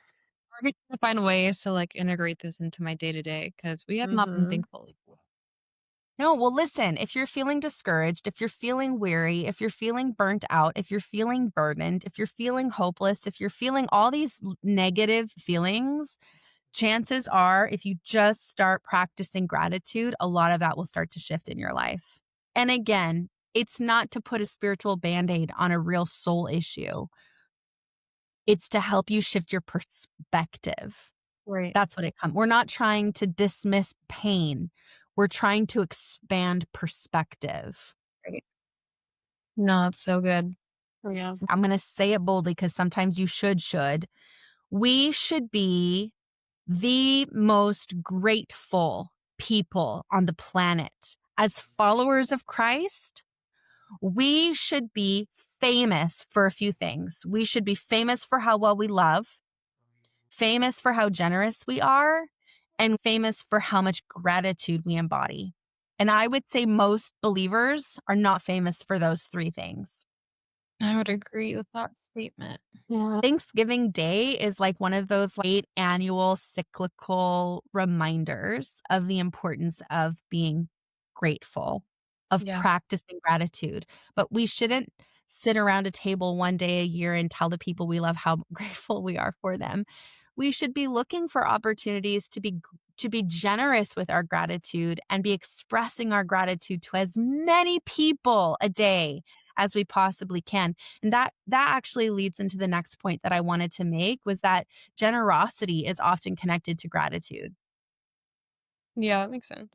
We're trying to find ways to like integrate this into my day to day because we have not been Mhm. thankful. No, well, listen, if you're feeling discouraged, if you're feeling weary, if you're feeling burnt out, if you're feeling burdened, if you're feeling hopeless, if you're feeling all these negative feelings, chances are if you just start practicing gratitude, a lot of that will start to shift in your life. And again, it's not to put a spiritual band aid on a real soul issue, it's to help you shift your perspective. Right. That's what it comes. We're not trying to dismiss pain. We're trying to expand perspective. Right. No, it's so good. Yeah. I'm going to say it boldly because sometimes you should. We should be the most grateful people on the planet. As followers of Christ, we should be famous for a few things. We should be famous for how well we love, famous for how generous we are, and famous for how much gratitude we embody. And I would say most believers are not famous for those three things. I would agree with that statement. Yeah. Thanksgiving Day is like one of those late annual cyclical reminders of the importance of being grateful, of Yeah. practicing gratitude. But we shouldn't sit around a table one day a year and tell the people we love how grateful we are for them. We should be looking for opportunities to be generous with our gratitude and be expressing our gratitude to as many people a day as we possibly can. And that actually leads into the next point that I wanted to make was that generosity is often connected to gratitude. Yeah, that makes sense.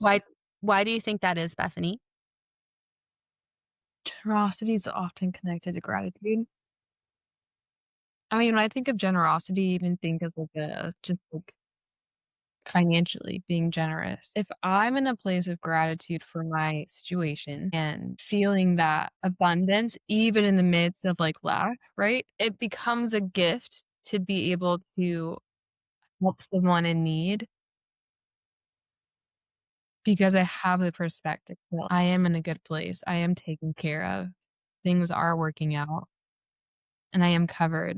Why do you think that is, Bethany? Generosity is often connected to gratitude. I mean, when I think of generosity, I even think of like a just like financially being generous. If I'm in a place of gratitude for my situation and feeling that abundance, even in the midst of like lack, right? It becomes a gift to be able to help someone in need because I have the perspective that I am in a good place. I am taken care of. Things are working out and I am covered.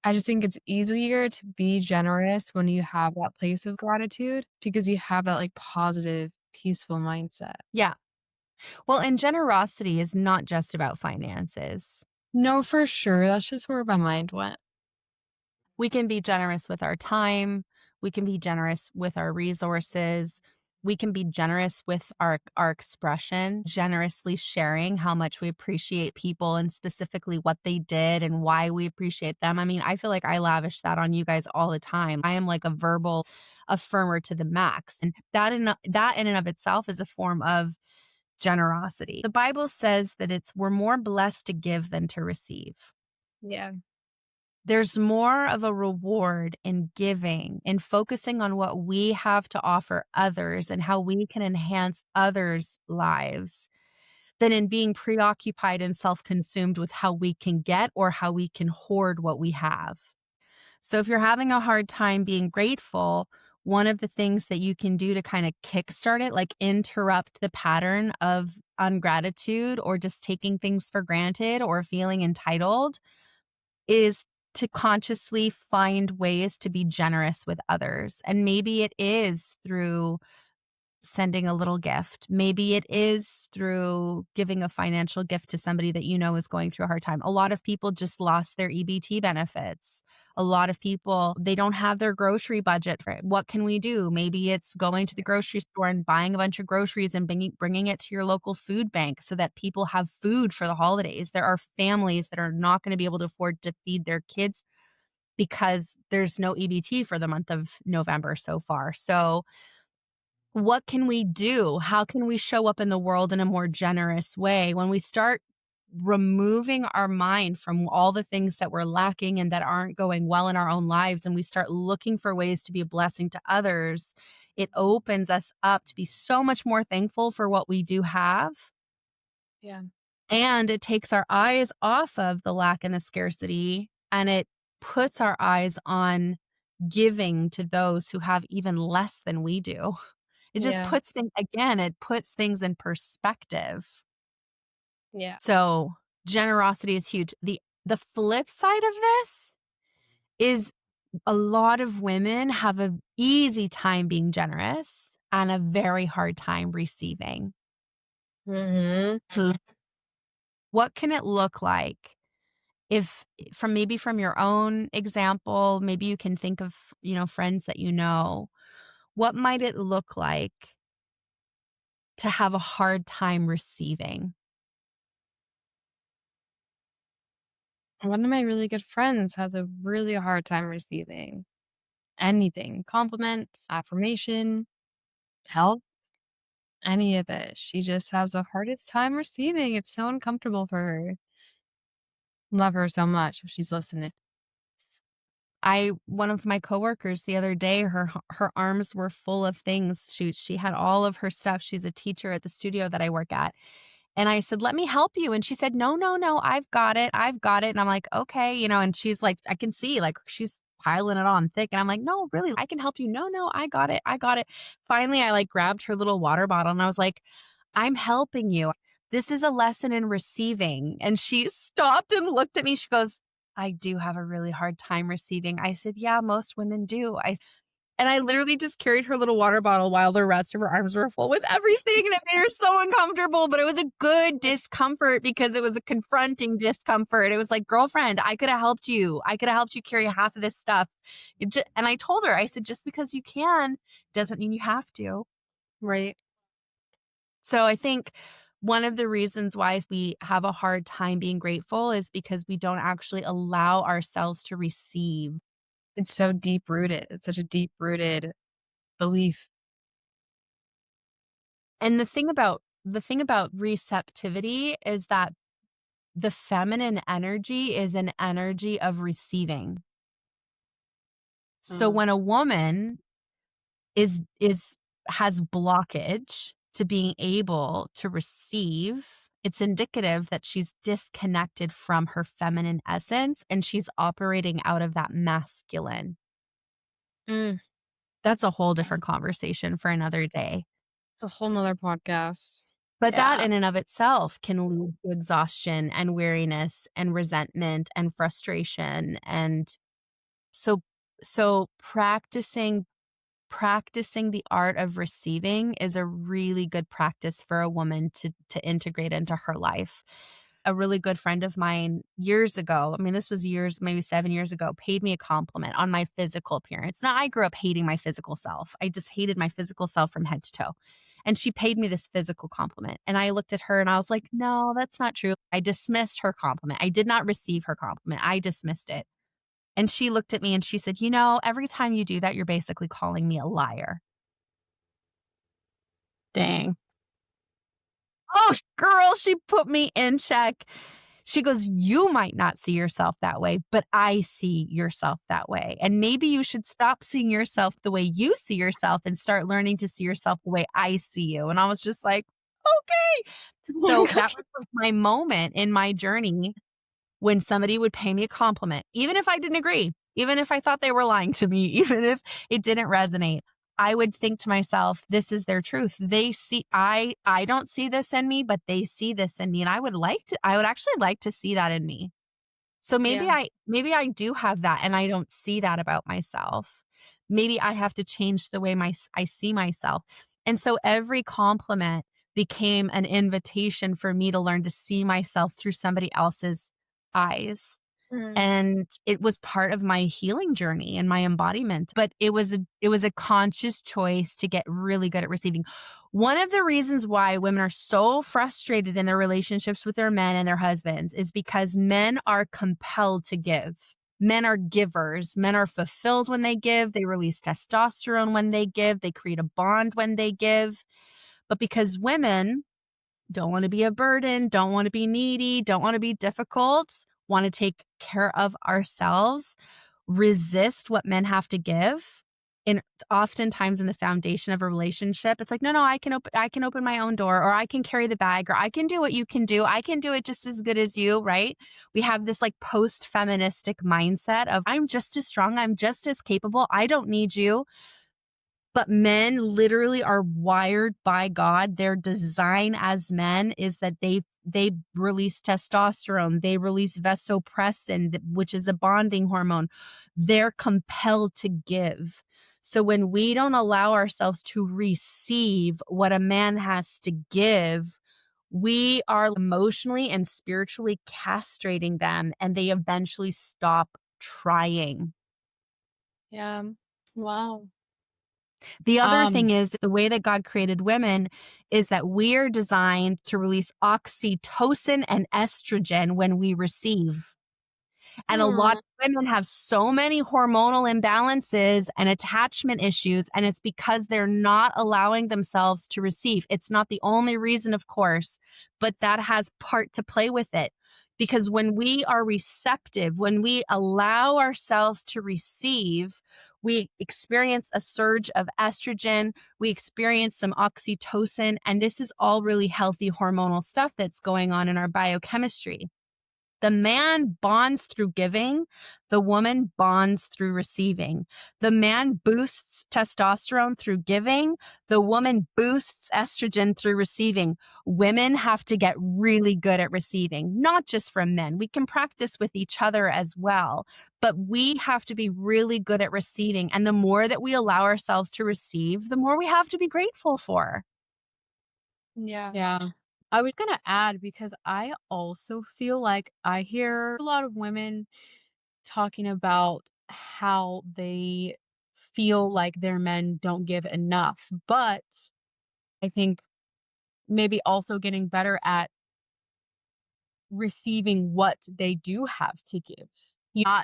I just think it's easier to be generous when you have that place of gratitude because you have that, like, positive, peaceful mindset. Yeah. Well, and generosity is not just about finances. No, for sure, that's just where my mind went. We can be generous with our time. We can be generous with our resources. We can be generous with our expression, generously sharing how much we appreciate people and specifically what they did and why we appreciate them. I mean, I feel like I lavish that on you guys all the time. I am like a verbal affirmer to the max. And that in and of itself is a form of generosity. The Bible says that we're more blessed to give than to receive. Yeah. There's more of a reward in giving and focusing on what we have to offer others and how we can enhance others' lives than in being preoccupied and self consumed with how we can get or how we can hoard what we have. So if you're having a hard time being grateful, one of the things that you can do to kind of kickstart it, like interrupt the pattern of ungratitude or just taking things for granted or feeling entitled, is to consciously find ways to be generous with others. And maybe it is through sending a little gift. Maybe it is through giving a financial gift to somebody that you know is going through a hard time. A lot of people just lost their EBT benefits. A lot of people, they don't have their grocery budget for it. What can we do? Maybe it's going to the grocery store and buying a bunch of groceries and bringing it to your local food bank so that people have food for the holidays. There are families that are not going to be able to afford to feed their kids because there's no EBT for the month of November so far. So what can we do? How can we show up in the world in a more generous way when we start removing our mind from all the things that we're lacking and that aren't going well in our own lives, and we start looking for ways to be a blessing to others? It opens us up to be so much more thankful for what we do have. Yeah. And it takes our eyes off of the lack and the scarcity, and it puts our eyes on giving to those who have even less than we do. It just Yeah. puts things, again, it puts things in perspective. Yeah. So, generosity is huge. The flip side of this is a lot of women have an easy time being generous and a very hard time receiving. Mhm. What can it look like if from your own example, maybe you can think of, friends that you know, what might it look like to have a hard time receiving? One of my really good friends has a really hard time receiving anything, compliments, affirmation, help, any of it. She just has the hardest time receiving. It's so uncomfortable for her. Love her so much if she's listening. One of my coworkers the other day, her arms were full of things. She had all of her stuff. She's a teacher at the studio that I work at. And I said, "Let me help you." And she said, "No, no, no, I've got it. I've got it." And I'm like, "Okay," and she's like, I can see like she's piling it on thick. And I'm like, "No, really, I can help you." "No, no, I got it. I got it." Finally, I like grabbed her little water bottle and I was like, "I'm helping you. This is a lesson in receiving." And she stopped and looked at me. She goes, "I do have a really hard time receiving." I said, "Yeah, most women do." And I literally just carried her little water bottle while the rest of her arms were full with everything, and it made her so uncomfortable, but it was a good discomfort because it was a confronting discomfort. It was like, "Girlfriend, I could have helped you. I could have helped you carry half of this stuff." And I told her, I said, "Just because you can doesn't mean you have to." Right. So I think one of the reasons why we have a hard time being grateful is because we don't actually allow ourselves to receive. It's so deep rooted. It's such a deep rooted belief. And the thing about receptivity is that the feminine energy is an energy of receiving. So Mm. when a woman is has blockage to being able to receive, it's indicative that she's disconnected from her feminine essence and she's operating out of that masculine. Mm. That's a whole Yeah. different conversation for another day. It's a whole nother podcast. But that Yeah. in and of itself can lead to exhaustion and weariness and resentment and frustration. And so practicing the art of receiving is a really good practice for a woman to integrate into her life. A really good friend of mine years ago, I mean, this was years, maybe 7 years ago, paid me a compliment on my physical appearance. Now, I grew up hating my physical self. I just hated my physical self from head to toe. And she paid me this physical compliment. And I looked at her and I was like, "No, that's not true." I dismissed her compliment. I did not receive her compliment. I dismissed it. And she looked at me and she said, "Every time you do that, you're basically calling me a liar." Dang. Oh, girl, she put me in check. She goes, "You might not see yourself that way, but I see yourself that way. And maybe you should stop seeing yourself the way you see yourself and start learning to see yourself the way I see you." And I was just like, "Okay." So that was like my moment in my journey when somebody would pay me a compliment, even if I didn't agree. even if I thought they were lying to me, even if it didn't resonate, I would think to myself, this is their truth. They see I don't see this in me, but they see this in me. And I would actually like to see that in me. So Yeah. maybe I do have that and I don't see that about myself. Maybe I have to change the way I see myself. And so every compliment became an invitation for me to learn to see myself through somebody else's eyes. Mhm. And it was part of my healing journey and my embodiment, but it was a conscious choice to get really good at receiving. One of the reasons why women are so frustrated in their relationships with their men and their husbands is because men are compelled to give. Men are givers. Men are fulfilled when they give. They release testosterone when they give. They create a bond when they give. But because women don't want to be a burden, don't want to be needy, don't want to be difficult, want to take care of ourselves, resist what men have to give. And oftentimes in the foundation of a relationship, it's like, no, I can open my own door, or I can carry the bag, or I can do what you can do. I can do it just as good as you, right? We have this like post-feministic mindset of I'm just as strong, I'm just as capable, I don't need you. But men literally are wired by God. Their design as men is that they release testosterone, they release vasopressin, which is a bonding hormone. They're compelled to give. So when we don't allow ourselves to receive what a man has to give, we are emotionally and spiritually castrating them, and they eventually stop trying. Yeah. Wow. The other thing Um, is the way that God created women is that we are designed to release oxytocin and estrogen when we receive. And a lot Hmm. of women have so many hormonal imbalances and attachment issues, and it's because they're not allowing themselves to receive. It's not the only reason, of course, but that has part to play with it. Because when we are receptive, when we allow ourselves to receive, we experience a surge of estrogen, we experience some oxytocin, and this is all really healthy hormonal stuff that's going on in our biochemistry. The man bonds through giving, the woman bonds through receiving. The man boosts testosterone through giving, the woman boosts estrogen through receiving. Women have to get really good at receiving, not just from men. We can practice with each other as well, but we have to be really good at receiving. And the more that we allow ourselves to receive, the more we have to be grateful for. Yeah. yeah. I was gonna add because I also feel like I hear a lot of women talking about how they feel like their men don't give enough, but I think maybe also getting better at receiving what they do have to give.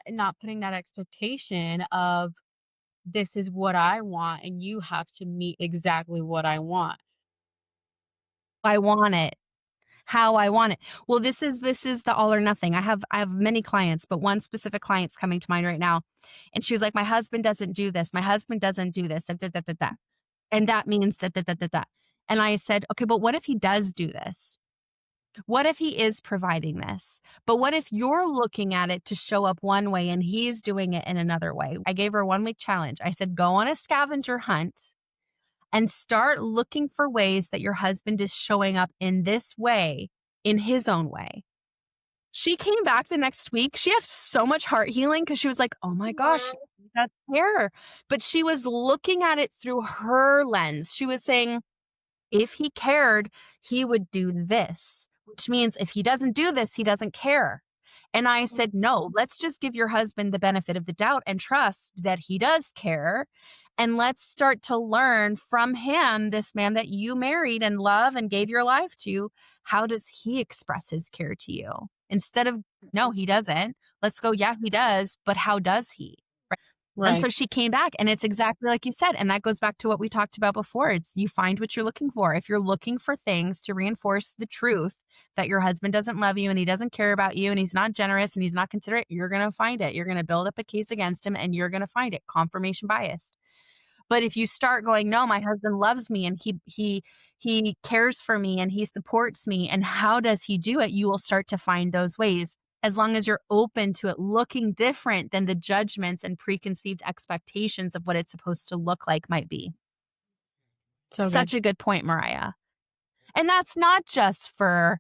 Not putting that expectation of this is what I want and you have to meet exactly what I want. I want it. How I want it. Well, this is the all or nothing. I have many clients, but one specific client's coming to mind right now. And she was like, my husband doesn't do this. My husband doesn't do this. Da, da, da, da, da. And that means da, da, da, da, da. And I said, okay, but what if he does do this? What if he is providing this? But what if you're looking at it to show up one way and he's doing it in another way? I gave her a 1 week challenge. I said, go on a scavenger hunt and start looking for ways that your husband is showing up in this way, in his own way. She came back the next week. She had so much heart healing because she was like, oh my gosh, Wow. that's her. But she was looking at it through her lens. She was saying, if he cared, he would do this, which means if he doesn't do this, he doesn't care. And I said, no, let's just give your husband the benefit of the doubt and trust that he does care. And let's start to learn from him, this man that you married and love and gave your life to. How does he express his care to you? Instead of, no, he doesn't. Let's go, yeah, he does. But how does he? And Right. so she came back and it's exactly like you said. And that goes back to what we talked about before. It's you find what you're looking for. If you're looking for things to reinforce the truth that your husband doesn't love you and he doesn't care about you and he's not generous and he's not considerate, you're going to find it. You're going to build up a case against him and you're going to find it. Confirmation biased. But if you start going, no, my husband loves me and he cares for me and he supports me. And how does he do it? You will start to find those ways. as long as you're open to it looking different than the judgments and preconceived expectations of what it's supposed to look like might be. So good. Such a good point, Mariah. And that's not just for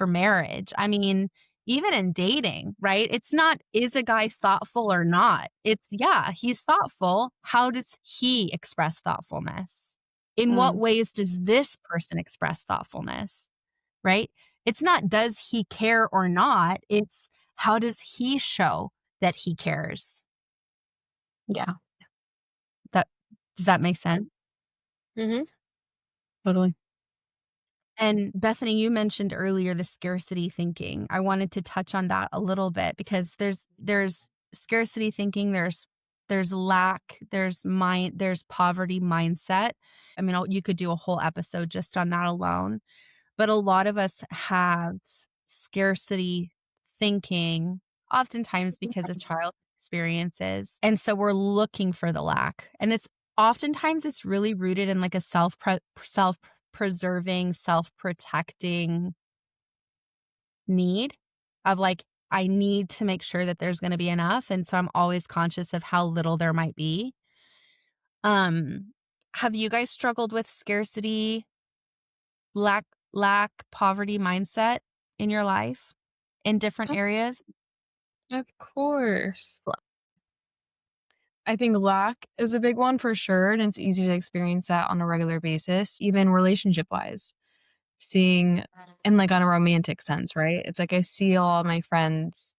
marriage. I mean, even in dating, right? It's not, is a guy thoughtful or not? It's, yeah, he's thoughtful. How does he express thoughtfulness? In what Mm, ways does this person express thoughtfulness? Right? It's not, does he care or not? It's, how does he show that he cares? yeah. That, does that make sense? Mhm. Totally. And Bethany, you mentioned earlier the scarcity thinking. I wanted to touch on that a little bit because there's scarcity thinking, there's lack, there's poverty mindset. I mean, you could do a whole episode just on that alone. But a lot of us have scarcity thinking, oftentimes because of child experiences. And so we're looking for the lack. And it's really rooted in like a self preserving, self protecting need of like, I need to make sure that there's going to be enough. And so I'm always conscious of how little there might be. Um, have you guys struggled with scarcity, lack, poverty mindset in your life in different Of areas? of course. I think lack is a big one for sure, and it's easy to experience that on a regular basis, even relationship-wise. Seeing and, like, on a romantic sense, right? It's like I see all my friends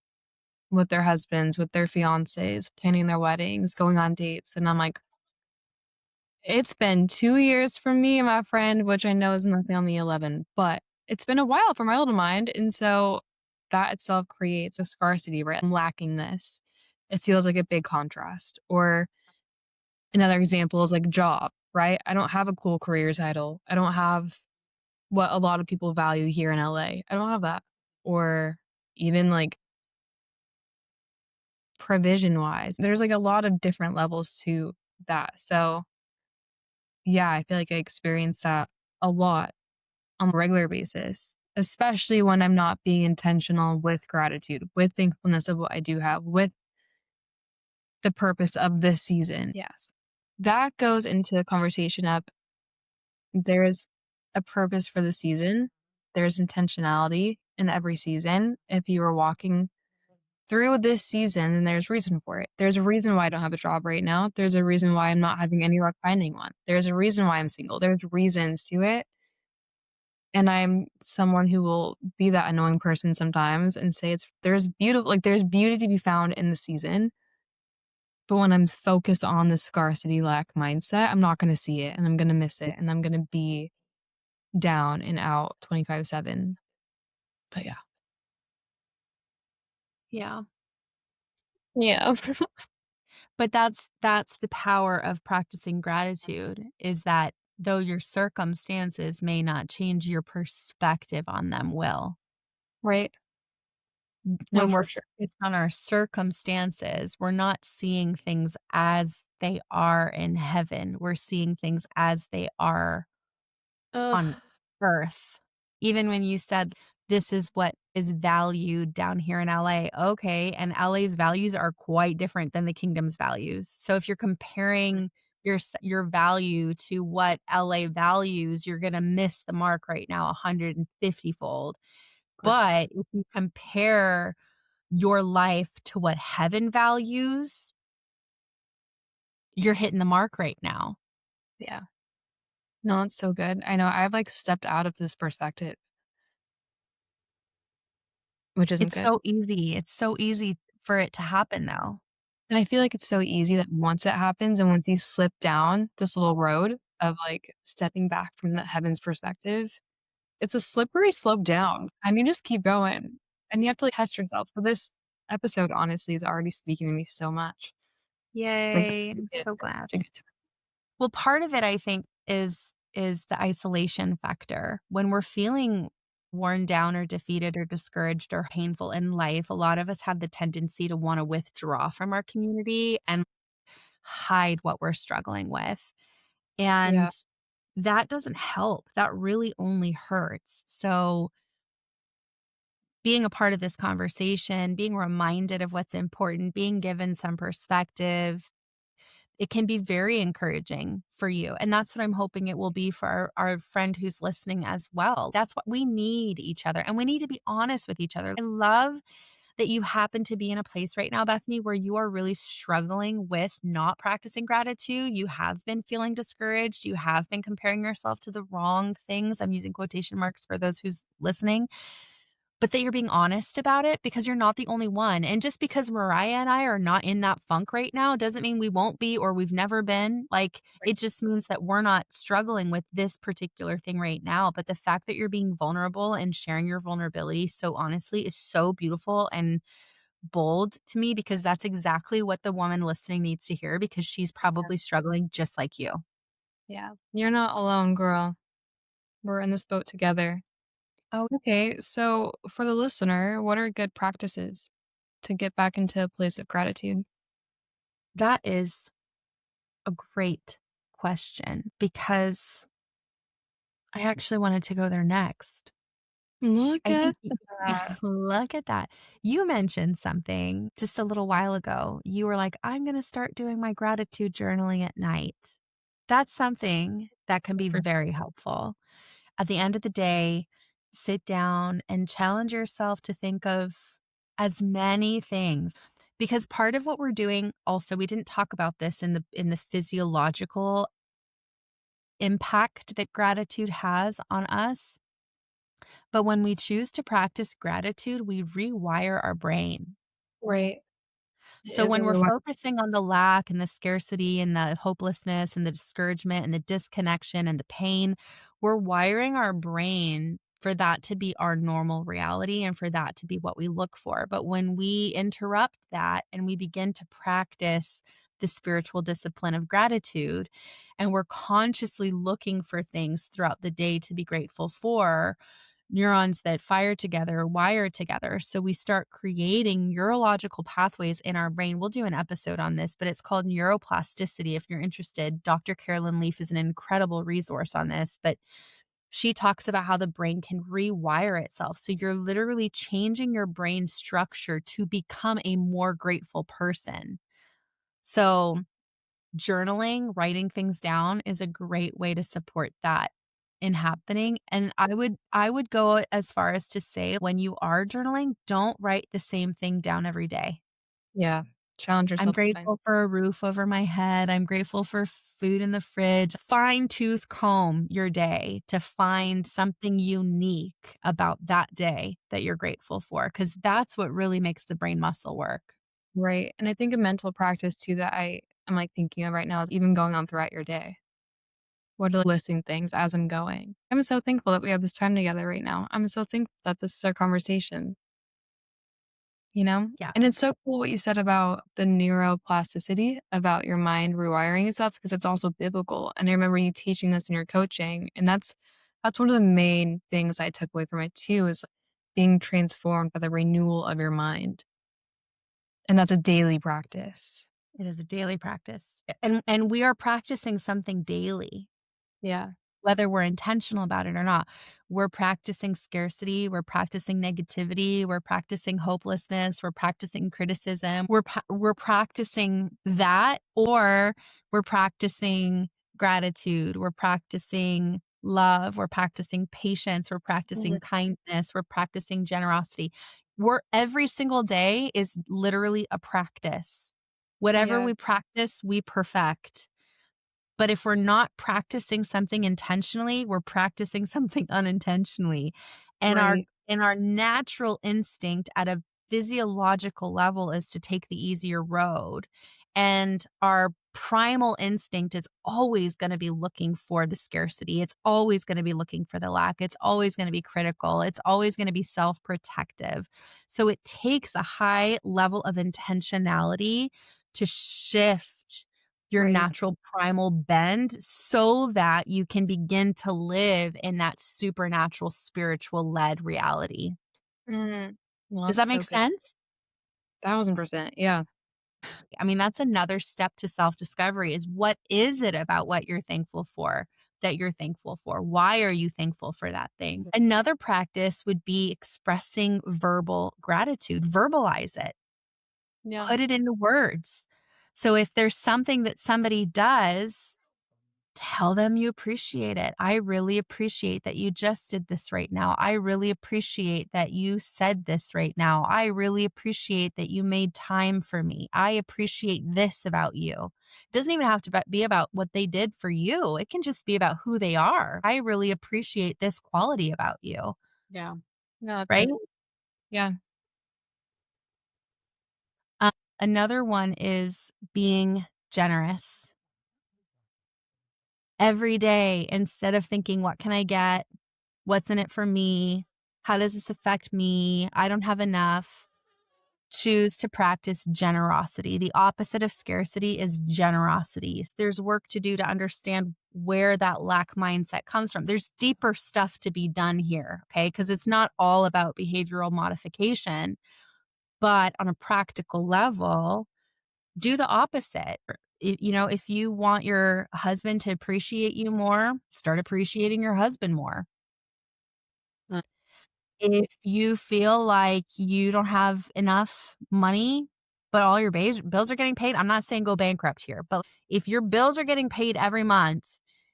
with their husbands, with their fiancés, planning their weddings, going on dates, and I'm like, "It's been 2 years for me and my friend," which I know is nothing on the 11, but it's been a while for my little mind, and so that itself creates a scarcity, right? I'm lacking this. It feels like a big contrast. Or another example is like job, right? I don't have a cool career title. I don't have what a lot of people value here in LA. I don't have that. Or even like provision wise, there's like a lot of different levels to that. So, yeah, I feel like I experience that a lot on a regular basis, especially when I'm not being intentional with gratitude, with thankfulness of what I do have, with the purpose of this season. Yes. That goes into the conversation of there's a purpose for the season. There's intentionality in every season. If you are walking through this season, then there's reason for it. There's a reason why I don't have a job right now. There's a reason why I'm not having any luck finding one. There's a reason why I'm single. There's reasons to it. And I'm someone who will be that annoying person sometimes and say there's beauty to be found in the season. But when I'm focused on the scarcity lack mindset, I'm not gonna see it and I'm gonna miss it and I'm gonna be down and out 25/7. But yeah. Yeah. Yeah. But that's the power of practicing gratitude, is that though your circumstances may not change, your perspective on them will. Right? No, When we're for sure. focused on our circumstances, we're not seeing things as they are in heaven. We're seeing things as they are Ugh. on earth. Even when you said, "This is what is valued down here in LA." Okay, and LA's values are quite different than the kingdom's values. So if you're comparing your value to what LA values, you're gonna miss the mark right now 150 fold. Right. But if you compare your life to what heaven values, you're hitting the mark right now. Yeah. No, it's so good. I know I've, like, stepped out of this perspective, which isn't good. It's so easy for it to happen though. And I feel like it's so easy that once it happens and once you slip down this little road of, like, stepping back from the heaven's perspective, it's a slippery slope down, and you just keep going, and you have to, like, catch yourself. So this episode, honestly, is already speaking to me so much. I'm Yay, excited I'm so glad. to get to it. Well, part of it I think is the isolation factor. When we're feeling worn down or defeated or discouraged or painful in life, a lot of us have the tendency to want to withdraw from our community and hide what we're struggling with. Yeah. And that doesn't help. That really only hurts. So being a part of this conversation, being reminded of what's important, being given some perspective, it can be very encouraging for you. And that's what I'm hoping it will be for our friend who's listening as well. That's what we need each other and we need to be honest with each other. I love that you happen to be in a place right now, Bethany, where you are really struggling with not practicing gratitude. You have been feeling discouraged. You have been comparing yourself to the wrong things. I'm using quotation marks for those who's listening, but that you're being honest about it because you're not the only one. And just because Mariah and I are not in that funk right now doesn't mean we won't be or we've never been. Like, Right. it just means that we're not struggling with this particular thing right now. But the fact that you're being vulnerable and sharing your vulnerability so honestly is so beautiful and bold to me because that's exactly what the woman listening needs to hear because she's Yeah. probably struggling just like you. Yeah. You're not alone, girl. We're in this boat together. Oh, Okay, so for the listener, what are good practices to get back into a place of gratitude? that is a great question because I actually wanted to go there next. Look I at think y that. look at that. You mentioned something just a little while ago. You were like, "I'm gonna start doing my gratitude journaling at night." That's something that can be For very helpful. At the end of the day, sit down and challenge yourself to think of as many things because part of what we're doing also we didn't talk about this in the physiological impact that gratitude has on us. But when we choose to practice gratitude, we rewire our brain. right. So Is a when we're rewi focusing on the lack and the scarcity and the hopelessness and the discouragement and the disconnection and the pain, we're wiring our brain for that to be our normal reality and for that to be what we look for. But when we interrupt that and we begin to practice the spiritual discipline of gratitude and we're consciously looking for things throughout the day to be grateful for, neurons that fire together wire together. So we start creating neurological pathways in our brain. We'll do an episode on this, but it's called neuroplasticity. If you're interested, Dr. Carolyn Leaf is an incredible resource on this, but she talks about how the brain can rewire itself. So you're literally changing your brain structure to become a more grateful person. So journaling, writing things down is a great way to support that in happening, and I would go as far as to say when you are journaling, don't write the same thing down every day. yeah, challenge I'm yourself to find grateful for a roof over my head, I'm grateful for food in the fridge. Fine tooth comb your day to find something unique about that day that you're grateful for, because that's what really makes the brain muscle work. right, and I think a mental practice too that I am, like, thinking of right now is even going on throughout your day. What are listing things as I'm going? I'm so thankful that we have this time together right now. I'm so thankful that this is our conversation, you know? Yeah. And it's so cool what you said about the neuroplasticity, about your mind rewiring itself, because it's also biblical. And I remember you teaching this in your coaching, and that's one of the main things I took away from it too, is being transformed by the renewal of your mind. And that's a daily practice. It is a daily practice, and we are practicing something daily. Yeah. Whether we're intentional about it or not. We're practicing scarcity, we're practicing negativity, we're practicing hopelessness, we're practicing criticism. We're practicing that or we're practicing gratitude, we're practicing love, we're practicing patience, we're practicing Mhm. kindness, we're practicing generosity. We're every single day is literally a practice. Whatever Yeah. we practice, we perfect. But if we're not practicing something intentionally, we're practicing something unintentionally. And our Right. and our natural instinct at a physiological level is to take the easier road. And our primal instinct is always going to be looking for the scarcity. It's always going to be looking for the lack. It's always going to be critical. It's always going to be self-protective. So it takes a high level of intentionality to shift your Right. natural primal bend so that you can begin to live in that supernatural spiritual led reality. Mhm. Well, Does that's that so make good. sense? 1000%. Yeah. I mean, that's another step to self-discovery is what is it about what you're thankful for that you're thankful for? Why are you thankful for that thing? Another practice would be expressing verbal gratitude. Verbalize it, Yeah. put it into words. So if there's something that somebody does, tell them you appreciate it. I really appreciate that you just did this right now. I really appreciate that you said this right now. I really appreciate that you made time for me. I appreciate this about you. It doesn't even have to be about what they did for you. It can just be about who they are. I really appreciate this quality about you, Yeah. No, that's right? really yeah. Um, Another one is being generous. Every day, instead of thinking, what can I get? What's in it for me? How does this affect me? I don't have enough. Choose to practice generosity. The opposite of scarcity is generosity. There's work to do to understand where that lack mindset comes from. There's deeper stuff to be done here, okay? Because it's not all about behavioral modification, but on a practical level, do the opposite. If you want your husband to appreciate you more, start appreciating your husband more. Mm. If you feel like you don't have enough money, but all your bills are getting paid, I'm not saying go bankrupt here, but if your bills are getting paid every month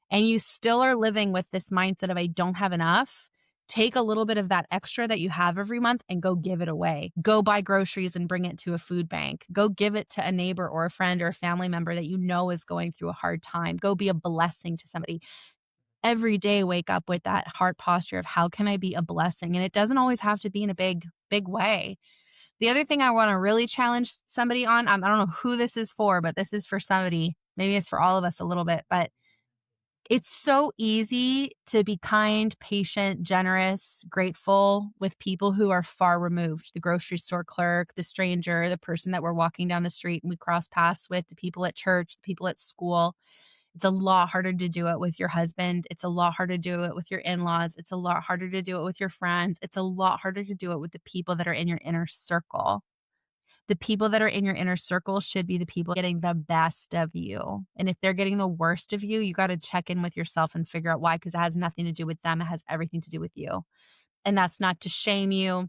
and you still are living with this mindset of I don't have enough, take a little bit of that extra that you have every month and go give it away. Go buy groceries and bring it to a food bank. Go give it to a neighbor or a friend or a family member that you know is going through a hard time. Go be a blessing to somebody. Every day wake up with that heart posture of how can I be a blessing? And it doesn't always have to be in a big way. The other thing I want to really challenge somebody on, I don't know who this is for, but this is for somebody. Maybe it's for all of us a little bit, but it's so easy to be kind, patient, generous, grateful with people who are far removed. The grocery store clerk, the stranger, the person that we're walking down the street and we cross paths with, the people at church, the people at school. It's a lot harder to do it with your husband. It's a lot harder to do it with your in-laws. It's a lot harder to do it with your friends. It's a lot harder to do it with the people that are in your inner circle. The people that are in your inner circle should be the people getting the best of you. And if they're getting the worst of you, you got to check in with yourself and figure out why, because it has nothing to do with them. It has everything to do with you. And that's not to shame you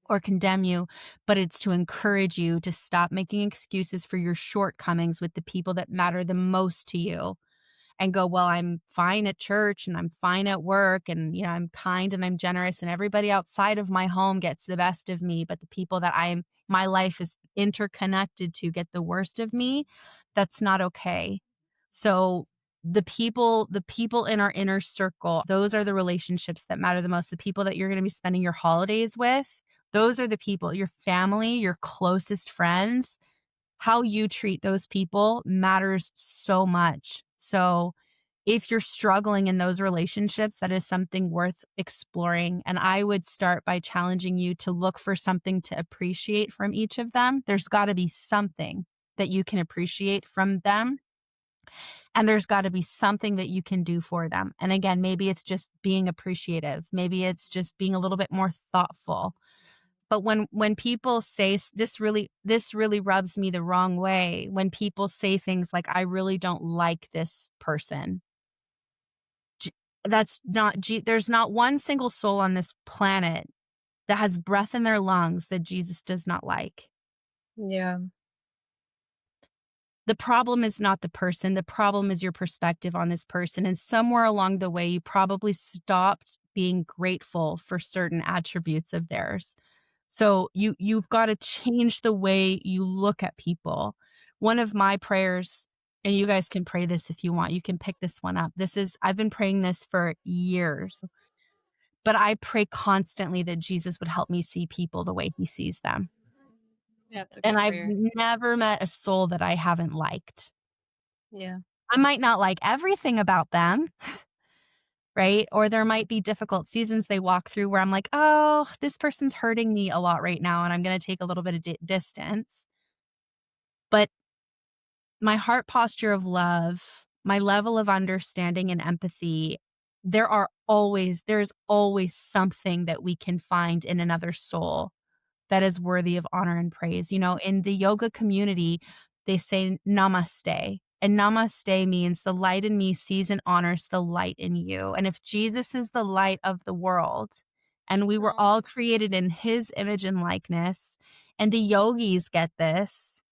or condemn you, but it's to encourage you to stop making excuses for your shortcomings with the people that matter the most to you and go, well, I'm fine at church and I'm fine at work and, I'm kind and I'm generous and everybody outside of my home gets the best of me. But the people that my life is interconnected to get the worst of me. That's not okay. So the people in our inner circle, those are the relationships that matter the most. The people that you're going to be spending your holidays with, those are the people, your family, your closest friends. How you treat those people matters so much. So if you're struggling in those relationships, that is something worth exploring. And I would start by challenging you to look for something to appreciate from each of them. There's got to be something that you can appreciate from them. And there's got to be something that you can do for them. And again, maybe it's just being appreciative. Maybe it's just being a little bit more thoughtful. But when people say this really rubs me the wrong way, when people say things like I really don't like this person. J- That's not there's not one single soul on this planet that has breath in their lungs that Jesus does not like. Yeah. The problem is not the person. The problem is your perspective on this person. And somewhere along the way, you probably stopped being grateful for certain attributes of theirs. So you've got to change the way you look at people. One of my prayers, and you guys can pray this if you want. You can pick this one up. I've been praying this for years, but I pray constantly that Jesus would help me see people the way he sees them. Yeah, it's a And good I've prayer. never met a soul that I haven't liked. Yeah. I might not like everything about them, right? Or there might be difficult seasons they walk through where I'm like, oh, this person's hurting me a lot right now, and I'm going to take a little bit of distance. But my heart posture of love, my level of understanding and empathy, there's always something that we can find in another soul that is worthy of honor and praise. In the yoga community, they say namaste. And namaste means the light in me sees and honors the light in you. And if Jesus is the light of the world, and we were Oh, all created in his image and likeness, and the yogis get this,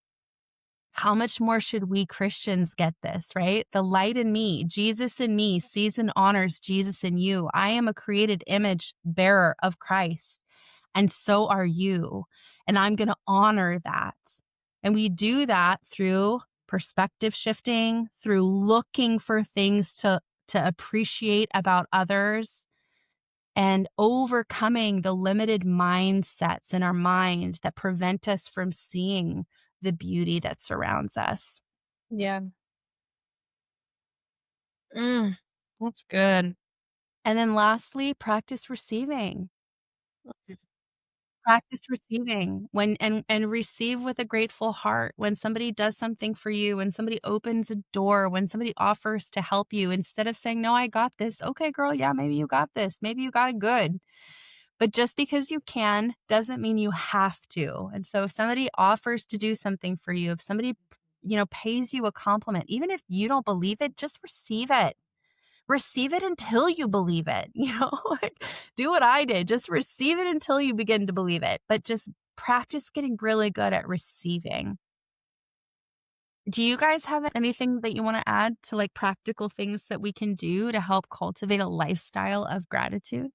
how much more should we Christians get this, right? The light in me, Jesus in me, sees and honors Jesus in you. I am a created image bearer of Christ, and so are you. And I'm going to honor that. And we do that through perspective shifting, through looking for things to appreciate about others, and overcoming the limited mindsets in our mind that prevent us from seeing the beauty that surrounds us. Yeah. Mm, that's good. And then lastly, practice receiving. Practice receiving when and receive with a grateful heart. When somebody does something for you, when somebody opens a door, when somebody offers to help you, instead of saying, "No, I got this." "Okay, girl, yeah, maybe you got this. Maybe you got it good." But just because you can doesn't mean you have to. And so if somebody offers to do something for you, if somebody, pays you a compliment, even if you don't believe it, just receive it. Receive it until you believe it, like, do what I did. Just receive it until you begin to believe it, but just practice getting really good at receiving. Do you guys have anything that you want to add to like practical things that we can do to help cultivate a lifestyle of gratitude?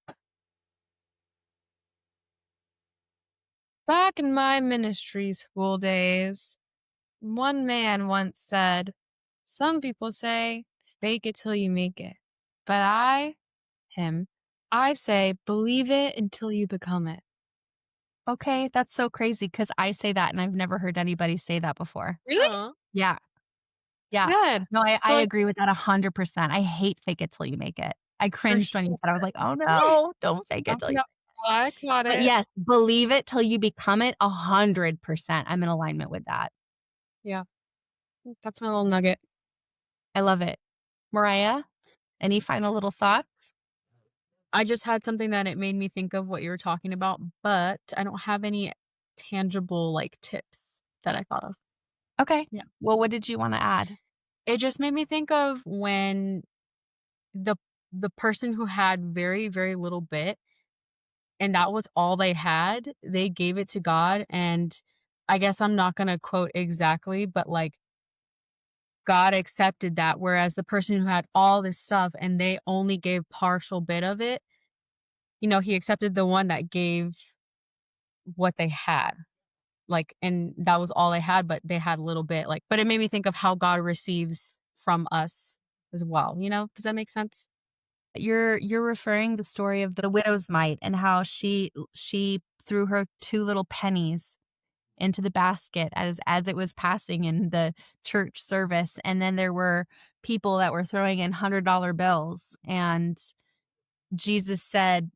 Back in my ministry school days, one man once said, some people say, fake it till you make it. But him, I say, believe it until you become it. Okay, that's so crazy because I say that and I've never heard anybody say that before. Really? oh, Yeah, yeah. Good. No, I So, like, agree with that 100%. I hate fake it till you make it. I for cringed when you sure. said I was like, "Oh, no, don't fake it Oh, till you." no, I caught But it. yes, believe it till you become it 100%. I'm in alignment with that. Yeah, that's my little nugget. I love it. Mariah, any final little thoughts? I just had something that it made me think of what you were talking about, but I don't have any tangible, like, tips that I thought of. Okay. Yeah. Well, what did you wanna add? It just made me think of when the the person who had very, very little bit, and that was all they had, they gave it to God, and I guess I'm not gonna quote exactly, but, like, God accepted that, whereas the person who had all this stuff and they only gave partial bit of it, he accepted the one that gave what they had. Like, and that was all they had, but they had a little bit, like, but it made me think of how God receives from us as well, you know? Does that make sense? You're referring the story of the widow's mite and how she threw her 2 little pennies into the basket as it was passing in the church service, and then there were people that were throwing in $100 bills, and Jesus said,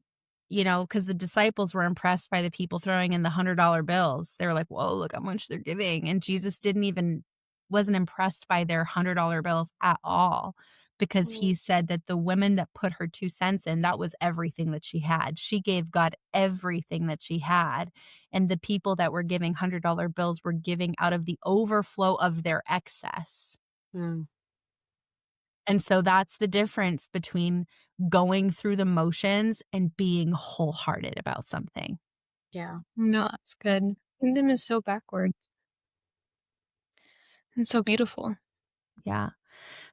because the disciples were impressed by the people throwing in the $100 bills. They were like, "Whoa, look how much they're giving." And Jesus didn't even wasn't impressed by their $100 bills at all because Mm, he said that the woman that put her 2 cents in, that was everything that she had. She gave God everything that she had, and the people that were giving $100 bills were giving out of the overflow of their excess. mm, And so that's the difference between going through the motions and being wholehearted about something. yeah. No, that's good. Kingdom is so backwards and so beautiful. Yeah.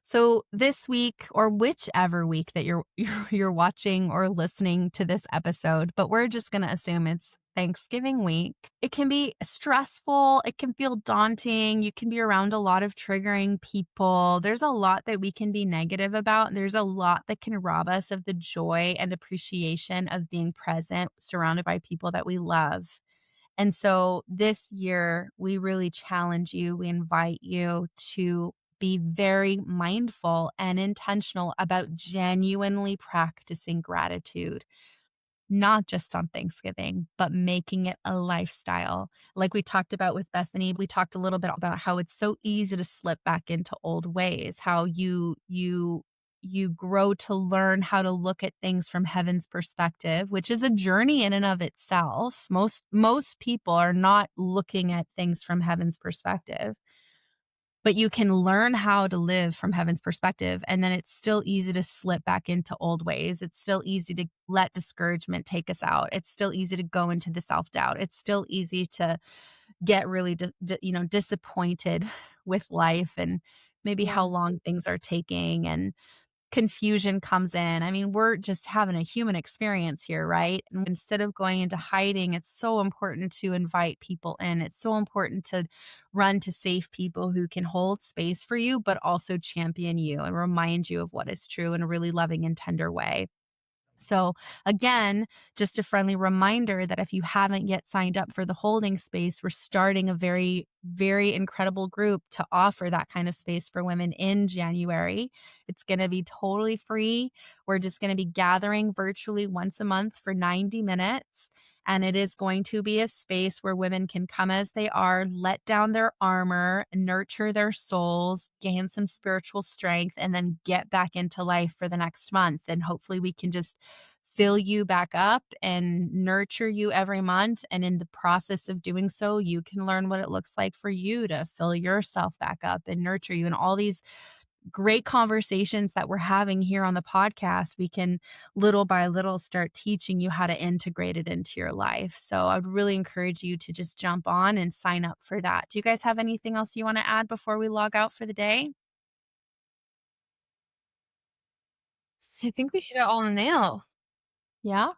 So this week or whichever week that you're you're watching or listening to this episode, but we're just going to assume it's Thanksgiving week. It can be stressful, it can feel daunting, you can be around a lot of triggering people. There's a lot that we can be negative about, and there's a lot that can rob us of the joy and appreciation of being present surrounded by people that we love. And so this year, we really challenge you, we invite you to be very mindful and intentional about genuinely practicing gratitude, not just on Thanksgiving, but making it a lifestyle. Like we talked about with Bethany, we talked a little bit about how it's so easy to slip back into old ways, how you grow to learn how to look at things from heaven's perspective, which is a journey in and of itself. Most people are not looking at things from heaven's perspective. but you can learn how to live from heaven's perspective. And then it's still easy to slip back into old ways. It's still easy to let discouragement take us out. It's still easy to go into the self doubt. It's still easy to get really, disappointed with life and maybe how Yeah. long things are taking, and confusion comes in. I mean, we're just having a human experience here, right? And instead of going into hiding, it's so important to invite people in. It's so important to run to safe people who can hold space for you, but also champion you and remind you of what is true in a really loving and tender way. So, again, just a friendly reminder that if you haven't yet signed up for the holding space, we're starting a very, very incredible group to offer that kind of space for women in January. It's going to be totally free. We're just going to be gathering virtually once a month for 90 minutes. And it is going to be a space where women can come as they are, let down their armor, nurture their souls, gain some spiritual strength, and then get back into life for the next month. And hopefully, we can just fill you back up and nurture you every month. And in the process of doing so, you can learn what it looks like for you to fill yourself back up and nurture you. And all these great conversations that we're having here on the podcast, we can little by little start teaching you how to integrate it into your life. So I'd really encourage you to just jump on and sign up for that. Do you guys have anything else you want to add before we log out for the day? I think we hit it all on the nail. Yeah.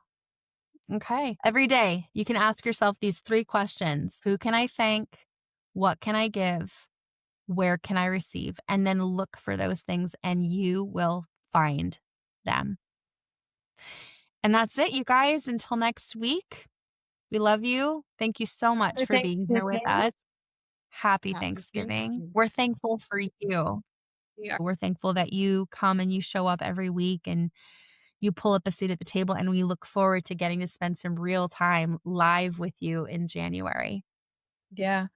Okay. Every day, you can ask yourself these 3 questions. Who can I thank? What can I give? Where can I receive? And then look for those things and you will find them. And that's it, you guys. Until next week, we love you. Thank you so much Happy for being here with Thanksgiving. us. Happy Happy Thanksgiving. Thanksgiving. We're thankful for you. Yeah. We're thankful that you come and you show up every week and you pull up a seat at the table. And we look forward to getting to spend some real time live with you in January. Yeah.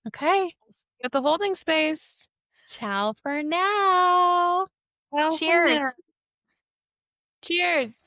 Okay. At the holding space. Ciao for now. Well, for Cheers. now. Cheers.